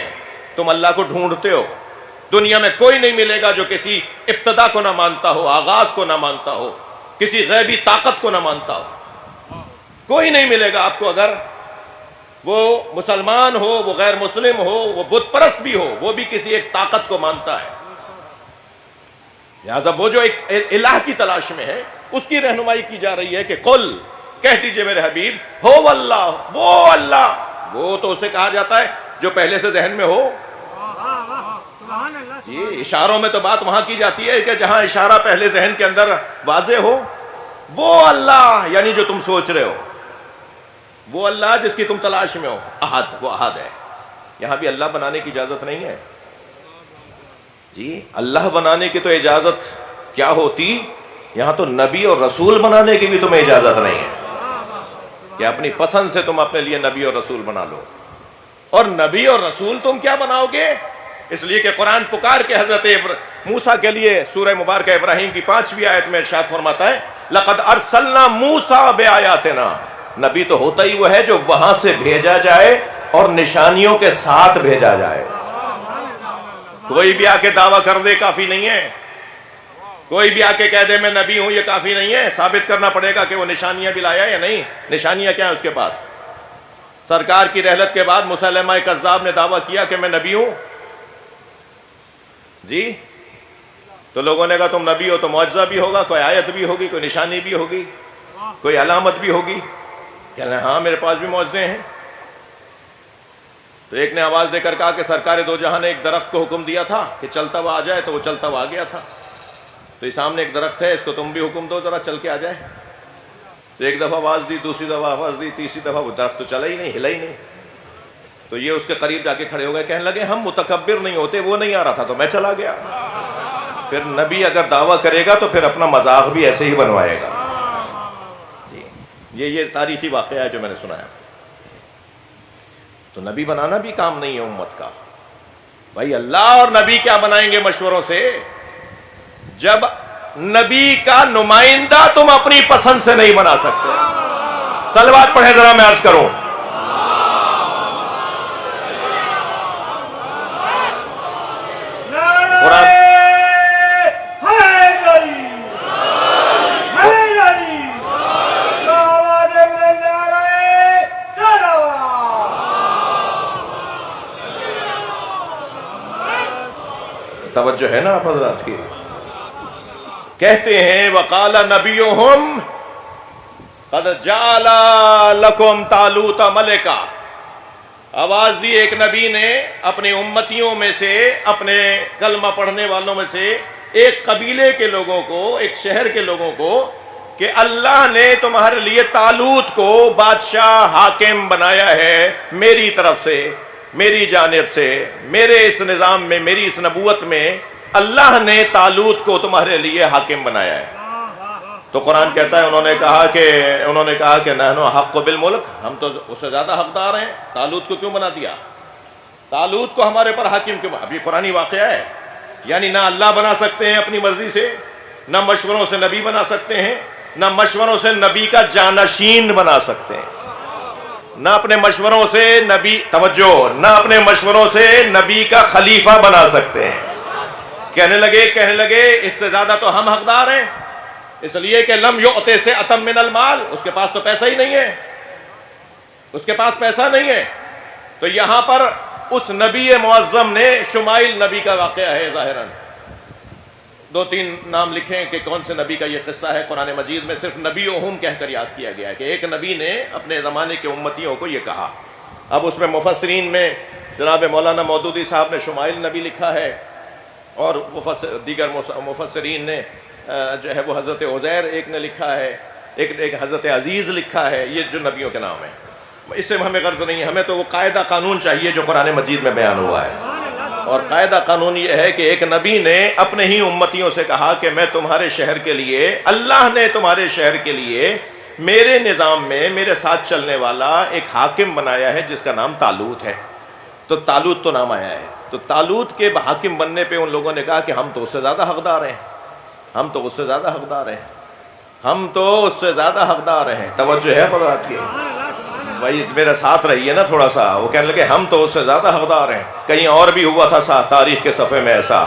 Speaker 1: تم اللہ کو ڈھونڈتے ہو۔ دنیا میں کوئی نہیں ملے گا جو کسی ابتدا کو نہ مانتا ہو، آغاز کو نہ مانتا ہو، کسی غیبی طاقت کو نہ مانتا ہو۔ کوئی نہیں ملے گا آپ کو، اگر وہ مسلمان ہو، وہ غیر مسلم ہو، وہ بت پرست بھی ہو، وہ بھی کسی ایک طاقت کو مانتا ہے۔ لہٰذا وہ جو ایک الہ کی تلاش میں ہے، اس کی رہنمائی کی جا رہی ہے کہ قل، کہہ دیجئے میرے حبیب، ہو اللہ، وہ اللہ، وہ تو اسے کہا جاتا ہے جو پہلے سے ذہن میں ہو۔ جی اشاروں میں تو بات وہاں کی جاتی ہے کہ جہاں اشارہ پہلے ذہن کے اندر واضح ہو۔ وہ اللہ یعنی جو تم سوچ رہے ہو، وہ اللہ جس کی تم تلاش میں ہو، احد، وہ احد ہے۔ یہاں بھی اللہ بنانے کی اجازت نہیں ہے جی، اللہ بنانے کی تو اجازت کیا ہوتی، یہاں تو نبی اور رسول بنانے کی بھی تمہیں اجازت نہیں ہے کہ اپنی پسند سے تم اپنے لیے نبی اور رسول بنا لو۔ اور نبی اور رسول تم کیا بناؤ گے؟ اس لیے کہ قرآن پکار کے حضرت موسیٰ کے لیے سورہ مبارکہ ابراہیم کی 5ویں آیت میں ارشاد فرماتا ہے لَقَدْ أَرْسَلْنَا مُوسَىٰ بِآيَاتِنَا، نبی تو ہوتا ہی وہ ہے جو وہاں سے بھیجا جائے اور نشانیوں کے ساتھ بھیجا جائے۔ کوئی بھی آ کے دعویٰ کر دے کافی نہیں ہے، کوئی بھی آ کے کہہ دے میں نبی ہوں یہ کافی نہیں ہے، ثابت کرنا پڑے گا کہ وہ نشانیاں بھی لایا یا نہیں۔ نشانیاں کیا ہیں اس کے پاس؟ سرکار کی رحلت کے بعد مسلمہ کذاب نے دعویٰ کیا کہ میں نبی ہوں جی، تو لوگوں نے کہا تم نبی ہو تو معجزہ بھی ہوگا، کوئی آیت بھی ہوگی، کوئی نشانی بھی ہوگی، کوئی علامت بھی ہوگی۔ کہنے ہاں میرے پاس بھی معجزے ہیں۔ تو ایک نے آواز دے کر کہا کہ سرکار دو جہاں نے ایک درخت کو حکم دیا تھا کہ چلتا ہوا آ جائے، تو وہ چلتا ہوا آ گیا تھا، تو یہ سامنے ایک درخت ہے، اس کو تم بھی حکم دو ذرا چل کے آ جائے۔ تو ایک دفعہ آواز دی، دوسری دفعہ آواز دی، تیسری دفعہ، وہ درخت تو چلا ہی نہیں، ہلا ہی نہیں۔ تو یہ اس کے قریب جا کے کھڑے ہو گئے، کہنے لگے ہم متکبر نہیں ہوتے، وہ نہیں آ رہا تھا تو میں چلا گیا۔ پھر نبی اگر دعویٰ کرے گا تو پھر اپنا مذاق بھی ایسے ہی بنوائے گا۔ یہ تاریخی واقعہ ہے جو میں نے سنایا۔ تو نبی بنانا بھی کام نہیں ہے امت کا۔ بھائی اللہ اور نبی کیا بنائیں گے مشوروں سے، جب نبی کا نمائندہ تم اپنی پسند سے نہیں بنا سکتے۔ صلوات پڑھیں ذرا، میں عرض کروں۔ توجہ ہے نا آپ حضرات کی؟ کہتے ہیں وقال نبیہم قد جعل لکم طالوت ملکا، آواز دی ایک نبی نے اپنے امتیوں میں سے، اپنے کلمہ پڑھنے والوں میں سے ایک قبیلے کے لوگوں کو، ایک شہر کے لوگوں کو، کہ اللہ نے تمہارے لیے طالوت کو بادشاہ حاکم بنایا ہے میری طرف سے، میری جانب سے، میرے اس نظام میں، میری اس نبوت میں اللہ نے طالوت کو تمہارے لیے حاکم بنایا ہے۔ تو قرآن کہتا ہے انہوں نے کہا کہ نحن حق بالملک، ہم تو اس سے زیادہ حقدار ہیں، طالوت کو کیوں بنا دیا، طالوت کو ہمارے پر حاکم کیوں؟ ابھی قرآنی واقعہ ہے، یعنی نہ اللہ بنا سکتے ہیں اپنی مرضی سے، نہ مشوروں سے نبی بنا سکتے ہیں، نہ مشوروں سے نبی کا جانشین بنا سکتے ہیں، نہ اپنے مشوروں سے نبی، توجہ، نہ اپنے مشوروں سے نبی کا خلیفہ بنا سکتے ہیں۔ کہنے لگے اس سے زیادہ تو ہم حقدار ہیں، اس لیے کہ لم یؤتے سے اتم من المال، اس کے پاس تو پیسہ ہی نہیں ہے، اس کے پاس پیسہ نہیں ہے۔ تو یہاں پر اس نبی معظم نے، شمائل نبی کا واقعہ ہے ظاہراً، 2-3 نام لکھیں کہ کون سے نبی کا یہ قصہ ہے، قرآن مجید میں صرف نبیہم کہہ کر یاد کیا گیا ہے کہ ایک نبی نے اپنے زمانے کے امتیوں کو یہ کہا۔ اب اس میں مفسرین میں جناب مولانا مودودی صاحب نے شمائل نبی لکھا ہے، اور دیگر مفسرین نے جو ہے وہ حضرت عزیر ایک نے لکھا ہے، ایک حضرت عزیز لکھا ہے، یہ جو نبیوں کے نام ہیں۔ اس سے ہمیں غرض نہیں ہے، ہمیں تو وہ قاعدہ قانون چاہیے جو قرآن مجید میں بیان ہوا ہے۔ اور قاعدہ قانون یہ ہے کہ ایک نبی نے اپنے ہی امتیوں سے کہا کہ میں تمہارے شہر کے لیے، اللہ نے تمہارے شہر کے لیے میرے نظام میں میرے ساتھ چلنے والا ایک حاکم بنایا ہے جس کا نام طالوت ہے. تو طالوت تو نام آیا ہے. تو طالوت کے حاکم بننے پہ ان لوگوں نے کہا کہ ہم تو اس سے زیادہ حقدار ہیں، ہم تو اس سے زیادہ حقدار ہیں، ہم تو اس سے زیادہ حقدار ہیں. توجہ ہے بات کی بھائی، میرے ساتھ رہیے نا تھوڑا سا. وہ کہنے لگے ہم تو اس سے زیادہ حقدار ہیں. کہیں اور بھی ہوا تھا تاریخ کے صفحے میں ایسا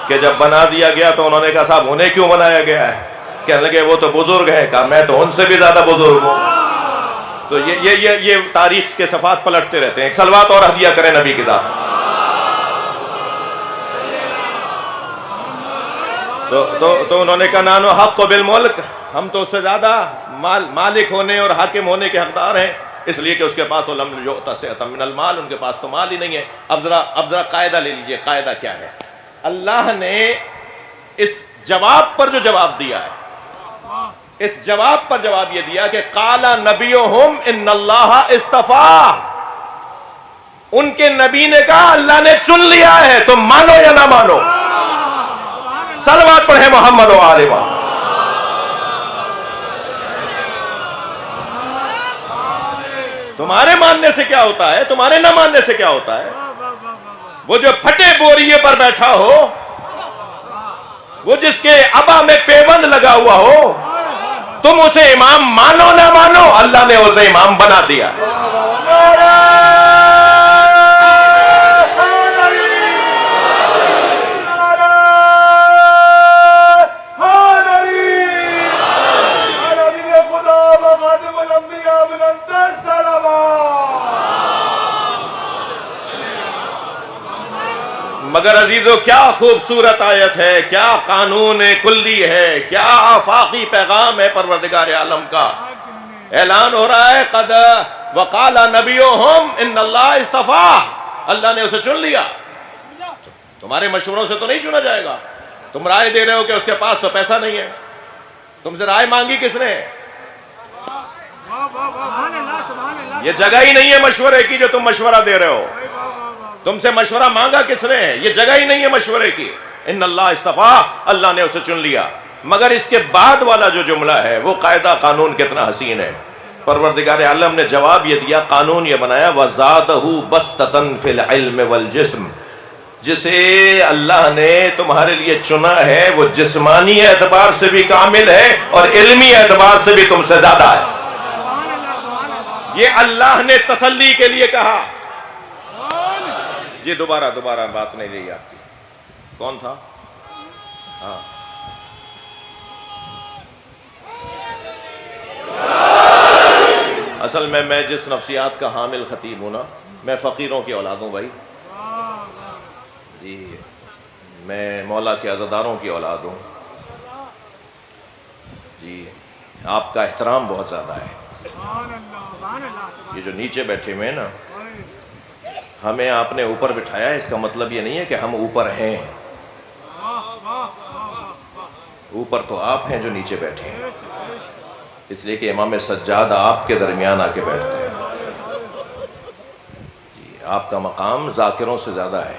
Speaker 1: کہ جب بنا دیا گیا تو انہوں نے کہا صاحب انہیں کیوں بنایا گیا ہے؟ کہنے لگے وہ تو بزرگ ہے. کہا میں تو ان سے بھی زیادہ بزرگ ہوں. تو یہ تاریخ کے صفحات پلٹتے رہتے ہیں. ایک صلوات اور ہدیہ کریں نبی کی ذات. تو انہوں نے کہا نانو حق بالملک، ہم تو اس سے زیادہ مالک ہونے اور حاکم ہونے کے حقدار ہیں، اس لیے کہ اس کے پاس تو لم یؤت سعۃ من المال، ان کے پاس تو مال ہی نہیں ہے. اب ذرا قاعدہ لے لیجئے. قاعدہ کیا ہے؟ اللہ نے اس جواب پر جو جواب دیا ہے، اس جواب پر جواب یہ دیا کہ قال نبیہم ان اللہ اصطفیٰ. ان کے نبی نے کہا اللہ نے چن لیا ہے، تم مانو یا نہ مانو. صلوات پڑھیں محمد و آل محمد. تمہارے ماننے سے کیا ہوتا ہے، تمہارے نہ ماننے سے کیا ہوتا ہے؟ وہ جو پھٹے بوریے پر بیٹھا ہو، وہ جس کے ابا میں پیوند لگا ہوا ہو، تم اسے امام مانو نہ مانو، اللہ نے اسے امام بنا دیا. مگر عزیزو کیا خوبصورت آیت ہے، کیا قانون کلی ہے، کیا آفاقی پیغام ہے پروردگار عالم کا. اعلان ہو رہا ہے قد وقال نبیہم ان اللہ اصطفیٰ، اللہ نے اسے چن لیا. تمہارے مشوروں سے تو نہیں چنا جائے گا. تم رائے دے رہے ہو کہ اس کے پاس تو پیسہ نہیں ہے. تم سے رائے مانگی کس نے؟ یہ جگہ ہی نہیں ہے مشورے کی جو تم مشورہ دے رہے ہو. تم سے مشورہ مانگا کس نے؟ یہ جگہ ہی نہیں ہے مشورے کی. ان اللہ اصطفیٰ، اللہ نے اسے چن لیا. مگر اس کے بعد والا جو جملہ ہے وہ قاعدہ قانون کتنا حسین ہے. پروردگار عالم نے جواب یہ دیا، قانون یہ بنایا وَزَادَهُ بَسْطَةً فِي الْعِلْمِ وَالْجِسْمِ. جسے اللہ نے تمہارے لیے چنا ہے وہ جسمانی اعتبار سے بھی کامل ہے اور علمی اعتبار سے بھی تم سے زیادہ ہے. یہ اللہ نے تسلی کے لیے کہا. جی دوبارہ بات نہیں رہی آپ کی. کون تھا؟ ہاں اصل میں جس نفسیات کا حامل خطیب ہوں نا، میں فقیروں کی اولاد ہوں بھائی. جی میں مولا کے عزاداروں کی اولاد ہوں. جی آپ کا احترام بہت زیادہ ہے. یہ جو نیچے بیٹھے ہوئے ہیں نا، ہمیں آپ نے اوپر بٹھایا ہے، اس کا مطلب یہ نہیں ہے کہ ہم اوپر ہیں. اوپر تو آپ ہیں جو نیچے بیٹھے ہیں، اس لیے کہ امام سجاد آپ کے درمیان آ کے بیٹھتے ہیں. جی آپ کا مقام ذاکروں سے زیادہ ہے.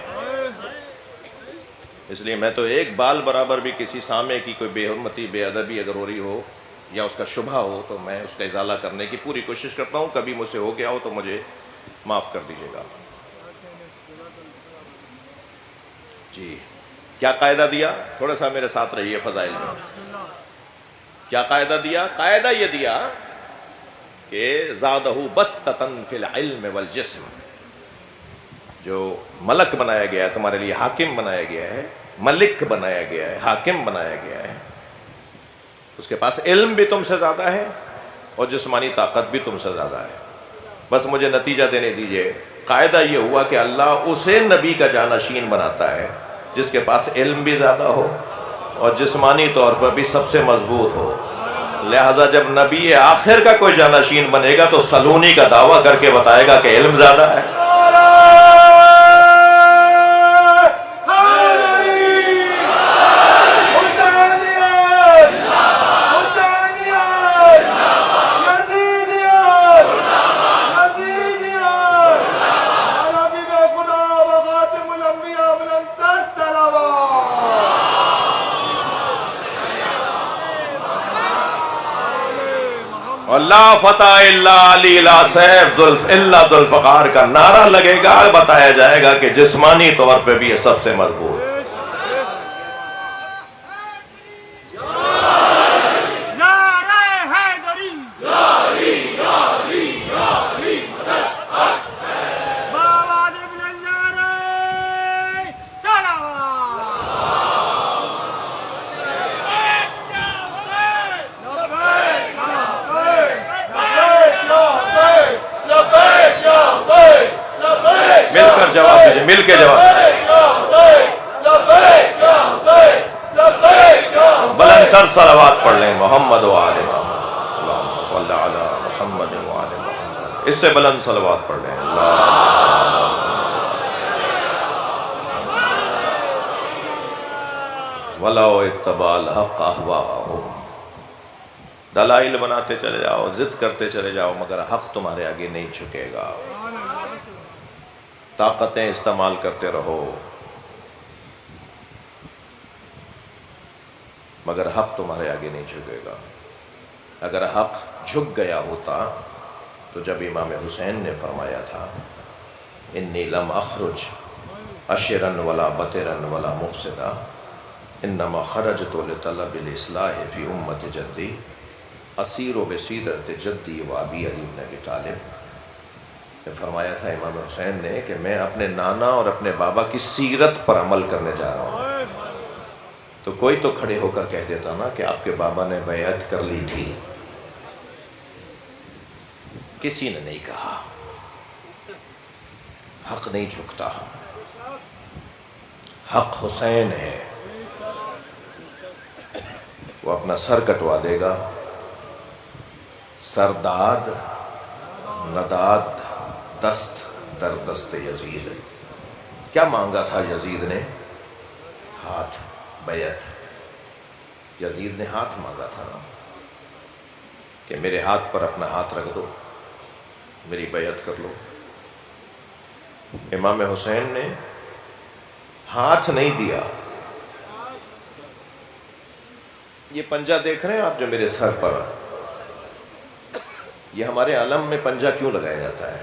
Speaker 1: اس لیے میں تو ایک بال برابر بھی کسی سامع کی کوئی بے حرمتی بے ادبی اگر ہو رہی ہو یا اس کا شبہ ہو تو میں اس کا ازالہ کرنے کی پوری کوشش کرتا ہوں. کبھی مجھ سے ہو گیا ہو تو مجھے معاف کر دیجیے گا. جی کیا قاعدہ دیا؟ تھوڑا سا میرے ساتھ رہیے فضائل میں. کیا قاعدہ دیا؟ قاعدہ یہ دیا کہ زادہ بسطۃ فی العلم والجسم. جو ملک بنایا گیا ہے تمہارے لیے، حاکم بنایا گیا ہے، ملک بنایا گیا ہے، حاکم بنایا گیا ہے، اس کے پاس علم بھی تم سے زیادہ ہے اور جسمانی طاقت بھی تم سے زیادہ ہے. بس مجھے نتیجہ دینے دیجئے. قاعدہ یہ ہوا کہ اللہ اسے نبی کا جانشین بناتا ہے جس کے پاس علم بھی زیادہ ہو اور جسمانی طور پر بھی سب سے مضبوط ہو. لہذا جب نبی آخر کا کوئی جانشین بنے گا تو سلونی کا دعویٰ کر کے بتائے گا کہ علم زیادہ ہے. لا فتح الا علی لا سیف ذوالف الا ذوالفقار کا نعرہ لگے گا، بتایا جائے گا کہ جسمانی طور پہ بھی یہ سب سے مضبوط۔ مل کر جواب دیجئے، مل کے جواب بلند تر صلوات پڑھ لیں محمد و آل محمد، اللہم صلی علی محمد و آل محمد، اس سے بلند صلوات پڑھ لیں۔ وَلَوْ اتَّبَعَ الْحَقَّ أَهْوَاءَهُمْ، دلائل بناتے چلے جاؤ، ضد کرتے چلے جاؤ، مگر حق تمہارے آگے نہیں جھکے گا۔ طاقتیں استعمال کرتے رہو مگر حق تمہارے آگے نہیں جھکے گا۔ اگر حق جھک گیا ہوتا تو جب امام حسین نے فرمایا تھا انی لم اخرج اشرا ولا بطرا ولا مفسدا انما خرجت لطلب الاصلاح فی امت جدی اسیر بسیرت جدی و ابی علی بن ابی طالب، فرمایا تھا امام حسین نے کہ میں اپنے نانا اور اپنے بابا کی سیرت پر عمل کرنے جا رہا ہوں۔ تو کوئی تو کھڑے ہو کر کہہ دیتا نا کہ آپ کے بابا نے بیعت کر لی تھی، کسی نے نہیں کہا۔ حق نہیں جھکتا، حق حسین ہے، وہ اپنا سر کٹوا دے گا۔ سرداد نداد دست در دست یزید، کیا مانگا تھا یزید نے؟ ہاتھ، بیعت۔ یزید نے ہاتھ مانگا تھا نا کہ میرے ہاتھ پر اپنا ہاتھ رکھ دو، میری بیعت کر لو۔ امام حسین نے ہاتھ نہیں دیا۔ یہ پنجہ دیکھ رہے ہیں آپ جو میرے سر پر، یہ ہمارے علم میں پنجہ کیوں لگایا جاتا ہے؟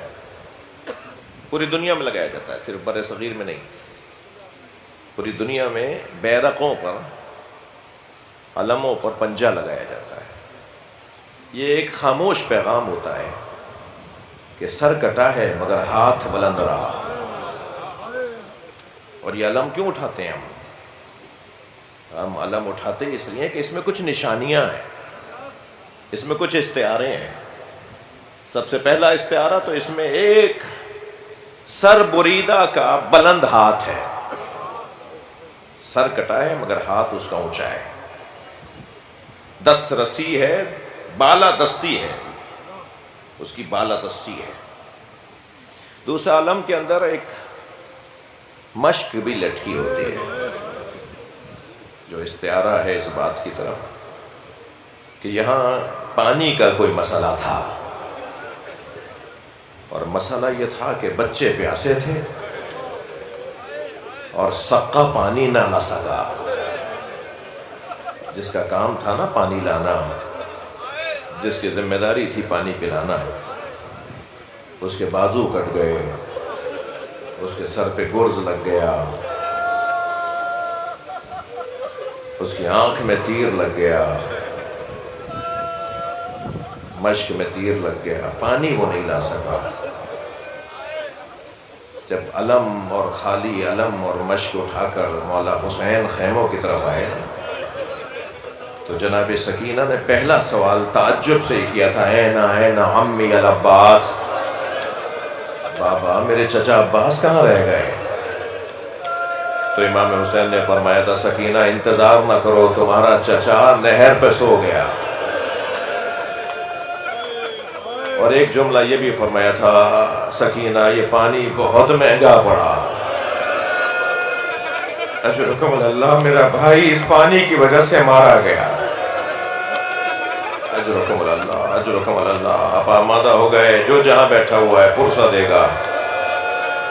Speaker 1: پوری دنیا میں لگایا جاتا ہے، صرف بر صغیر میں نہیں، پوری دنیا میں بیرقوں پر، علموں پر پنجہ لگایا جاتا ہے۔ یہ ایک خاموش پیغام ہوتا ہے کہ سر کٹا ہے مگر ہاتھ بلند رہا۔ اور یہ علم کیوں اٹھاتے ہیں ہم علم اٹھاتے اس لیے کہ اس میں کچھ نشانیاں ہیں، اس میں کچھ استعارے ہیں۔ سب سے پہلا استعارہ تو اس میں ایک سر بریدہ کا بلند ہاتھ ہے، سر کٹا ہے مگر ہاتھ اس کا اونچا ہے، دست رسی ہے، بالا دستی ہے، اس کی بالا دستی ہے۔ دوسرا علم کے اندر ایک مشک بھی لٹکی ہوتی ہے، جو استعارہ ہے اس بات کی طرف کہ یہاں پانی کا کوئی مسئلہ تھا، اور مسئلہ یہ تھا کہ بچے پیاسے تھے اور سقا پانی نہ لا سکا، جس کا کام تھا نا پانی لانا، جس کی ذمہ داری تھی پانی پلانا، اس کے بازو کٹ گئے، اس کے سر پہ گرز لگ گیا، اس کی آنکھ میں تیر لگ گیا، مشک میں تیر لگ گیا، پانی وہ نہیں لا سکا۔ جب علم اور خالی علم اور مشک اٹھا کر مولا حسین خیموں کی طرف آئے تو جناب سکینہ نے پہلا سوال تعجب سے کیا تھا، این عمی العباس، بابا میرے چچا عباس کہاں رہ گئے؟ تو امام حسین نے فرمایا تھا سکینہ انتظار نہ کرو، تمہارا چچا نہر پہ سو گیا۔ اور ایک جملہ یہ بھی فرمایا تھا سکینہ یہ پانی بہت مہنگا پڑا، اجرکم اللہ، میرا بھائی اس پانی کی وجہ سے مارا گیا، اجرکم اللہ، اجرکم اللہ۔ آپ آمادہ ہو گئے، جو جہاں بیٹھا ہوا ہے پرسہ دے گا،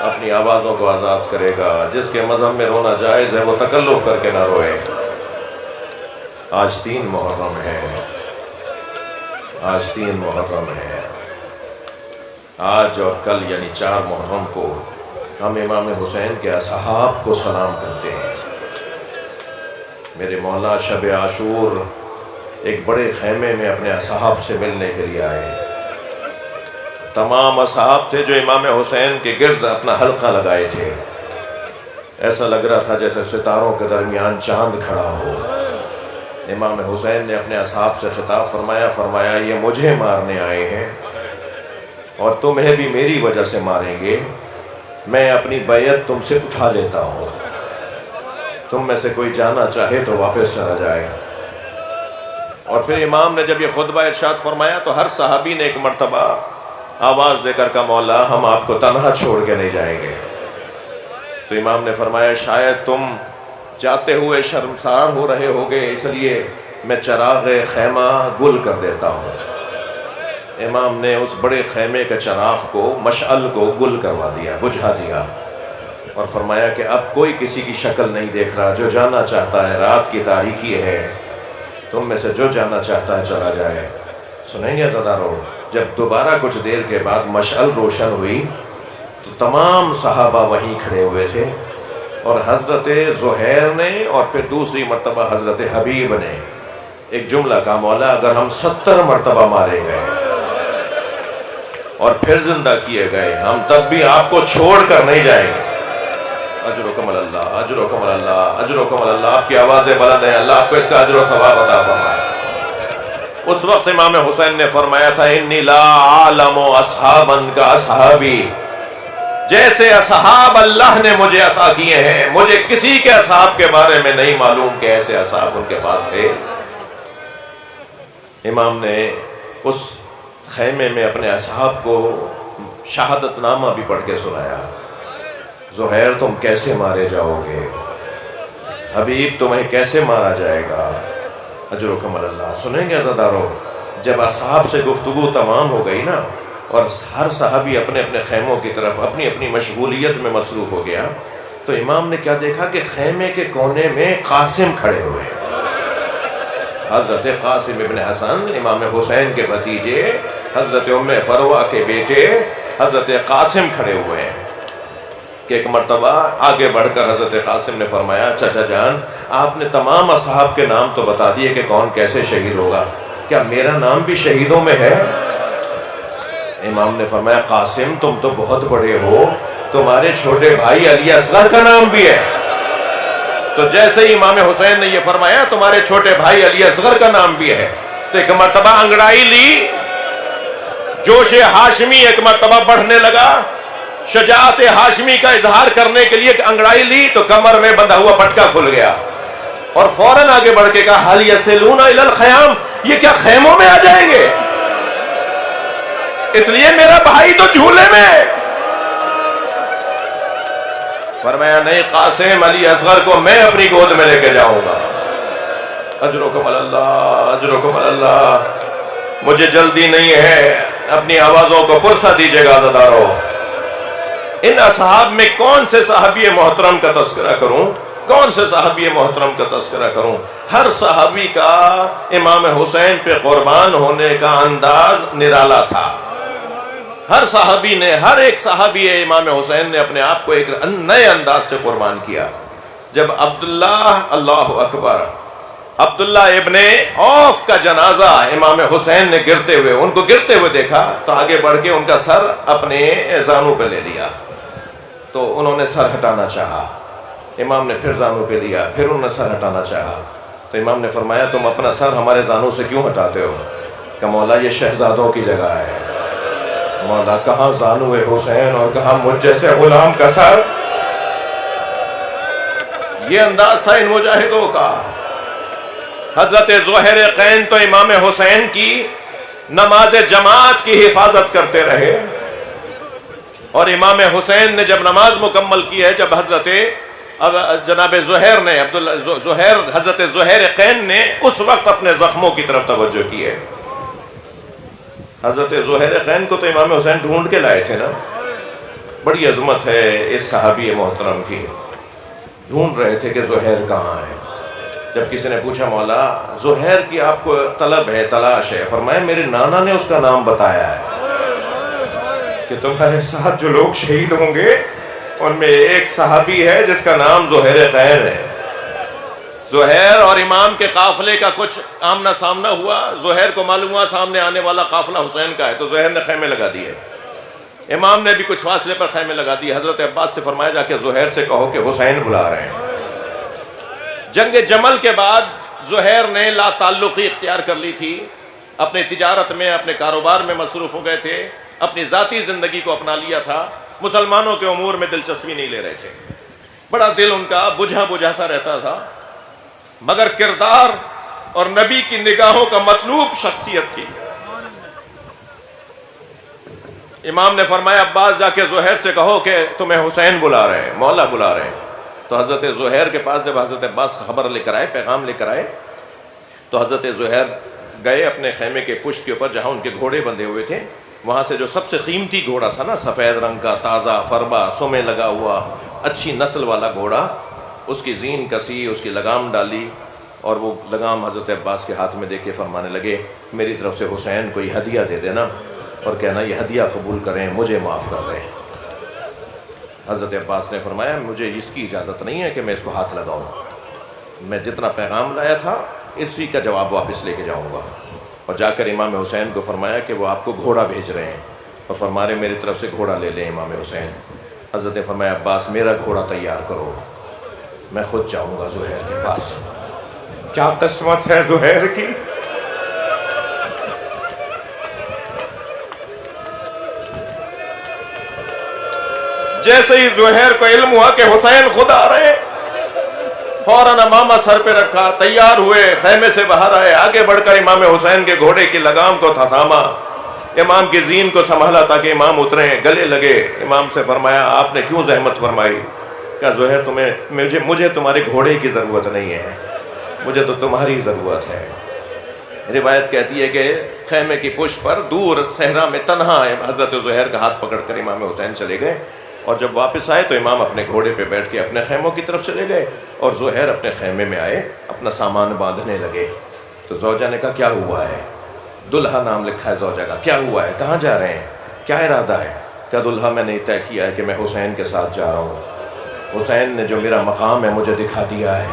Speaker 1: اپنی آوازوں کو آزاد کرے گا، جس کے مذہب میں رونا جائز ہے وہ تکلف کر کے نہ روئے۔ آج 3 محرم ہے، آج 3 محرم ہے، آج اور کل یعنی 4 محرم کو ہم امام حسین کے اصحاب کو سلام کرتے ہیں۔ میرے مولا شب عاشور ایک بڑے خیمے میں اپنے اصحاب سے ملنے کے لیے آئے۔ تمام اصحاب تھے جو امام حسین کے گرد اپنا حلقہ لگائے تھے، ایسا لگ رہا تھا جیسے ستاروں کے درمیان چاند کھڑا ہو۔ امام حسین نے اپنے اصحاب سے خطاب فرمایا یہ مجھے مارنے آئے ہیں اور تمہیں بھی میری وجہ سے ماریں گے، میں اپنی بیعت تم سے اٹھا لیتا ہوں، تم میں سے کوئی جانا چاہے تو واپس چلا جائے۔ اور پھر امام نے جب یہ خطبہ ارشاد فرمایا تو ہر صحابی نے ایک مرتبہ آواز دے کر کہا مولا ہم آپ کو تنہا چھوڑ کے نہیں جائیں گے۔ تو امام نے فرمایا شاید تم جاتے ہوئے شرمسار ہو رہے ہوگے، اس لیے میں چراغ خیمہ گل کر دیتا ہوں۔ امام نے اس بڑے خیمے کے چراغ کو، مشعل کو گل کروا دیا، بجھا دیا، اور فرمایا کہ اب کوئی کسی کی شکل نہیں دیکھ رہا، جو جانا چاہتا ہے، رات کی تاریکی ہے، تم میں سے جو جانا چاہتا ہے چلا جائے۔ سنیں گے عزادارو، جب دوبارہ کچھ دیر کے بعد مشعل روشن ہوئی تو تمام صحابہ وہیں کھڑے ہوئے تھے، اور حضرت زہیر نے اور پھر دوسری مرتبہ حضرت حبیب نے ایک جملہ کہا مولا اگر ہم 70 مرتبہ مارے گئے اور پھر زندہ کیے گئے ہم تب بھی آپ کو چھوڑ کر نہیں جائیں گے۔ اجرکم اللہ، اجرکم اللہ، اجرکم اللہ۔ آپ کی آوازیں بلند ہیں، اللہ آپ کو اس کا اجر و ثواب عطا فرمائے۔ اس وقت امام حسین نے فرمایا تھا انی لا عالم اصحابا کا اصحابی، جیسے اصحاب اللہ نے مجھے عطا کیے ہیں مجھے کسی کے اصحاب کے بارے میں نہیں معلوم کہ ایسے اصحاب ان کے پاس تھے۔ امام نے اس خیمے میں اپنے اصحاب کو شہادت نامہ بھی پڑھ کے سنایا۔ زہیر تم کیسے مارے جاؤ گے، حبیب تمہیں کیسے مارا جائے گا، اجرکم اللہ۔ سنیں گے عزادارو، جب اصحاب سے گفتگو تمام ہو گئی نا اور ہر صحابی اپنے اپنے خیموں کی طرف اپنی اپنی مشغولیت میں مصروف ہو گیا تو امام نے کیا دیکھا کہ خیمے کے کونے میں قاسم کھڑے ہوئے ہیں۔ حضرت قاسم ابن حسن امام حسین کے بھتیجے، حضرت ام فروہ کے بیٹے حضرت قاسم کھڑے ہوئے ہیں کہ ایک مرتبہ آگے بڑھ کر حضرت قاسم نے فرمایا چچا جان آپ نے تمام اصحاب کے نام تو بتا دیے کہ کون کیسے شہید ہوگا، کیا میرا نام بھی شہیدوں میں ہے؟ امام نے فرمایا قاسم تم تو بہت بڑے ہو، تمہارے چھوٹے بھائی علی اصغر کا نام بھی ہے۔ تو جیسے ہی امام حسین نے یہ فرمایا تمہارے چھوٹے بھائی علی اصغر کا نام بھی ہے، تو ایک مرتبہ انگڑائی لی، جوش ہاشمی ایک مرتبہ بڑھنے لگا، شجاعت ہاشمی کا اظہار کرنے کے لیے ایک انگڑائی لی تو کمر میں بندھا ہوا پٹکا کھل گیا، اور فوراً آگے بڑھ کے کہا حل یسلون الی الخیام، یہ کیا خیموں میں آ جائیں گے؟ اس لیے میرا بھائی تو جھولے میں۔ فرمایا نہیں قاسم علی اصغر کو میں اپنی گود میں لے کے جاؤں گا۔ اجرکم اللہ، اجرکم اللہ۔ مجھے جلدی نہیں ہے، اپنی آوازوں کو پرسا دیجیے گا عزادارو۔ ان اصحاب میں کون سے صحابی محترم کا تذکرہ کروں، کون سے صحابی محترم کا تذکرہ کروں؟ ہر صحابی کا امام حسین پہ قربان ہونے کا انداز نرالا تھا۔ ہر صحابی نے، ہر ایک صحابی امام حسین نے اپنے آپ کو ایک نئے انداز سے قربان کیا۔ جب عبداللہ، اللہ اکبر، عبداللہ ابن عوف کا جنازہ امام حسین نے گرتے ہوئے، ان کو گرتے ہوئے دیکھا تو آگے بڑھ کے ان کا سر اپنے زانوں پہ لے لیا، تو انہوں نے سر ہٹانا چاہا، امام نے پھر زانوں پہ لیا، پھر انہوں نے سر ہٹانا چاہا، تو امام نے فرمایا تم اپنا سر ہمارے زانوں سے کیوں ہٹاتے ہو؟ کہ مولا یہ شہزادوں کی جگہ ہے، مولا کہاں زانو حسین اور کہاں مجھ جیسے غلام کا سر۔ یہ انداز تھا ان مجاہدوں کا۔ حضرت زہیر قین تو امام حسین کی نماز جماعت کی حفاظت کرتے رہے، اور امام حسین نے جب نماز مکمل کی ہے، جب حضرت جناب زہیر نے حضرت زہیر قین نے اس وقت اپنے زخموں کی طرف توجہ کی ہے۔ حضرت زہیر قین کو تو امام حسین ڈھونڈ کے لائے تھے نا، بڑی عظمت ہے اس صحابی محترم کی، ڈھونڈ رہے تھے کہ زہیر کہاں ہے۔ جب کسی نے پوچھا مولا زہیر کی آپ کو طلب ہے، تلاش ہے، فرمایا میرے نانا نے اس کا نام بتایا ہے کہ تمہارے ساتھ جو لوگ شہید ہوں گے ان میں ایک صحابی ہے جس کا نام زہیر خیر ہے۔ زہیر اور امام کے قافلے کا کچھ آمنا سامنا ہوا، زہیر کو معلوم ہوا سامنے آنے والا قافلہ حسین کا ہے، تو زہیر نے خیمے لگا دیے، امام نے بھی کچھ فاصلے پر خیمے لگا دیے۔ حضرت عباس سے فرمایا جا کے زہیر سے کہو کہ حسین بلا رہے ہیں۔ جنگ جمل کے بعد زہیر نے لا تعلقی اختیار کر لی تھی، اپنے تجارت میں اپنے کاروبار میں مصروف ہو گئے تھے، اپنی ذاتی زندگی کو اپنا لیا تھا، مسلمانوں کے امور میں دلچسپی نہیں لے رہے تھے، بڑا دل ان کا بجھا بجھا سا رہتا تھا، مگر کردار اور نبی کی نگاہوں کا مطلوب شخصیت تھی۔ امام نے فرمایا عباس جا کے زہیر سے کہو کہ تمہیں حسین بلا رہے ہیں، مولا بلا رہے ہیں۔ تو حضرت زہیر کے پاس جب حضرت عباس خبر لے کر آئے، پیغام لے کر آئے، تو حضرت زہیر گئے اپنے خیمے کے پشت کے اوپر جہاں ان کے گھوڑے بندھے ہوئے تھے، وہاں سے جو سب سے قیمتی گھوڑا تھا نا، سفید رنگ کا، تازہ فربا، سمے لگا ہوا، اچھی نسل والا گھوڑا، اس کی زین کسی، اس کی لگام ڈالی، اور وہ لگام حضرت عباس کے ہاتھ میں دے کے فرمانے لگے میری طرف سے حسین کو یہ ہدیہ دے دینا اور کہنا یہ ہدیہ قبول کریں، مجھے معاف کر دیں۔ حضرت عباس نے فرمایا مجھے اس کی اجازت نہیں ہے کہ میں اس کو ہاتھ لگاؤں، میں جتنا پیغام لایا تھا اسی کا جواب واپس لے کے جاؤں گا۔ اور جا کر امام حسین کو فرمایا کہ وہ آپ کو گھوڑا بھیج رہے ہیں، اور فرما رہے میری طرف سے گھوڑا لے لیں امام حسین۔ حضرت نے فرمایا عباس میرا گھوڑا تیار کرو، میں خود جاؤں گا زہیر کے پاس۔ کیا قسمت ہے زہیر کی! جیسے ہی زہیر کو علم ہوا کہ حسین خود آ رہے ہیں، فوراً امامہ سر پہ رکھا، تیار ہوئے، خیمے سے باہر آئے، آگے بڑھ کر امام حسین کے گھوڑے کی لگام کو تھاما، امام کی زین کو سنبھالا تاکہ امام اتریں، گلے لگے۔ امام سے فرمایا آپ نے کیوں زحمت فرمائی؟ کہا زہیر مجھے تمہارے گھوڑے کی ضرورت نہیں ہے، مجھے تو تمہاری ضرورت ہے۔ روایت کہتی ہے کہ خیمے کی پشت پر دور صحرا میں تنہا حضرت زہیر کا ہاتھ پکڑ کر امام حسین چلے گئے، اور جب واپس آئے تو امام اپنے گھوڑے پہ بیٹھ کے اپنے خیموں کی طرف چلے گئے، اور زہیر اپنے خیمے میں آئے، اپنا سامان باندھنے لگے۔ تو زوجہ نے کہا کیا ہوا ہے؟ دلہا نام لکھا ہے زوجہ کا، کیا ہوا ہے؟ کہاں جا رہے ہیں؟ کیا ارادہ ہے؟ کہا دلہا میں نے طے کیا ہے کہ میں حسین کے ساتھ جا رہا ہوں، حسین نے جو میرا مقام ہے مجھے دکھا دیا ہے۔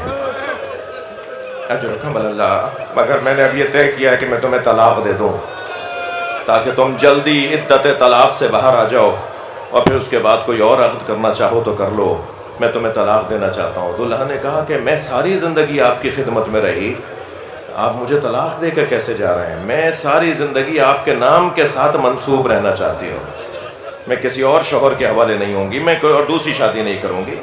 Speaker 1: اجرکم اللہ، مگر میں نے اب یہ طے کیا ہے کہ میں تمہیں طلاق دے دوں تاکہ تم جلدی عدت طلاق سے باہر آ جاؤ، اور پھر اس کے بعد کوئی اور عقد کرنا چاہو تو کر لو، میں تمہیں طلاق دینا چاہتا ہوں۔ دلہا نے کہا کہ میں ساری زندگی آپ کی خدمت میں رہی، آپ مجھے طلاق دے کر کیسے جا رہے ہیں؟ میں ساری زندگی آپ کے نام کے ساتھ منسوب رہنا چاہتی ہوں، میں کسی اور شوہر کے حوالے نہیں ہوں گی، میں کوئی اور دوسری شادی نہیں کروں گی۔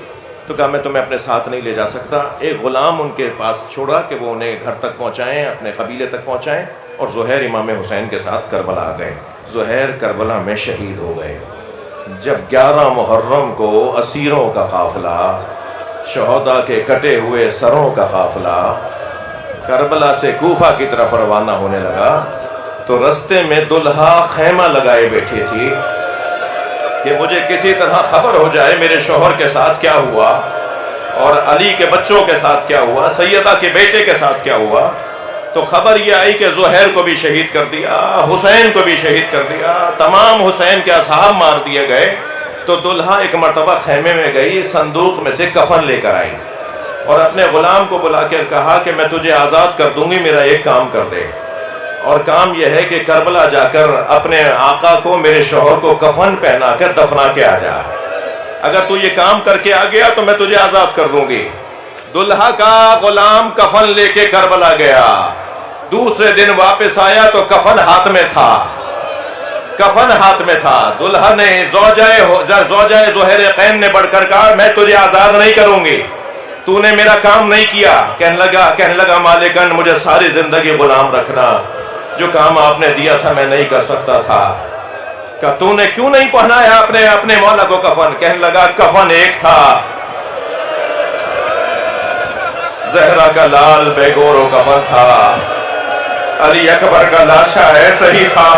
Speaker 1: تو کہا میں تمہیں اپنے ساتھ نہیں لے جا سکتا۔ ایک غلام ان کے پاس چھوڑا کہ وہ انہیں گھر تک پہنچائیں، اپنے قبیلے تک پہنچائیں، اور زہیر امام حسین کے ساتھ کربلا آ گئے۔ زہیر کربلا میں شہید ہو گئے۔ جب 11 محرم کو اسیروں کا قافلہ، شہداء کے کٹے ہوئے سروں کا قافلہ کربلا سے کوفہ کی طرف روانہ ہونے لگا، تو رستے میں دلہا خیمہ لگائے بیٹھی تھی کہ مجھے کسی طرح خبر ہو جائے میرے شوہر کے ساتھ کیا ہوا، اور علی کے بچوں کے ساتھ کیا ہوا، سیدہ کے بیٹے کے ساتھ کیا ہوا۔ تو خبر یہ آئی کہ زہیر کو بھی شہید کر دیا، حسین کو بھی شہید کر دیا، تمام حسین کے اصحاب مار دیے گئے۔ تو دلہا ایک مرتبہ خیمے میں گئی، صندوق میں سے کفن لے کر آئی، اور اپنے غلام کو بلا کر کہا کہ میں تجھے آزاد کر دوں گی، میرا ایک کام کر دے، اور کام یہ ہے کہ کربلا جا کر اپنے آقا کو، میرے شوہر کو کفن پہنا کر دفنا کے آ جا، اگر تو یہ کام کر کے آ گیا تو میں تجھے آزاد کر دوں گی۔ دلہا کا غلام کفن لے کے کربلا گیا، دوسرے دن واپس آیا تو کفن ہاتھ میں تھا، کفن ہاتھ میں تھا۔ دلہا نے زوجہ زہیر قین نے بڑھ کر کہا میں تجھے آزاد نہیں کروں گی، تو نے میرا کام نہیں کیا۔ کہنے لگا مالکن مجھے ساری زندگی غلام رکھنا، جو کام آپ نے دیا تھا میں نہیں کر سکتا تھا۔ کہ تو نے کیوں نہیں پہنایا اپنے مولا کو کفن؟ کہنے لگا کفن ایک تھا، زہرا کا لال بے گور و کفن تھا، علی اکبر کا لاشا ایسا ہی تھا،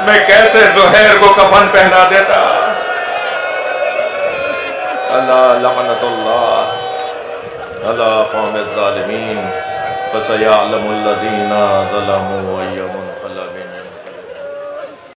Speaker 1: میں کیسے زہیر کو کفن پہنا دیتا؟ اللہ لعنت اللہ علی قوم الظالمین فسیعلم الذین ظلموا أی منقلب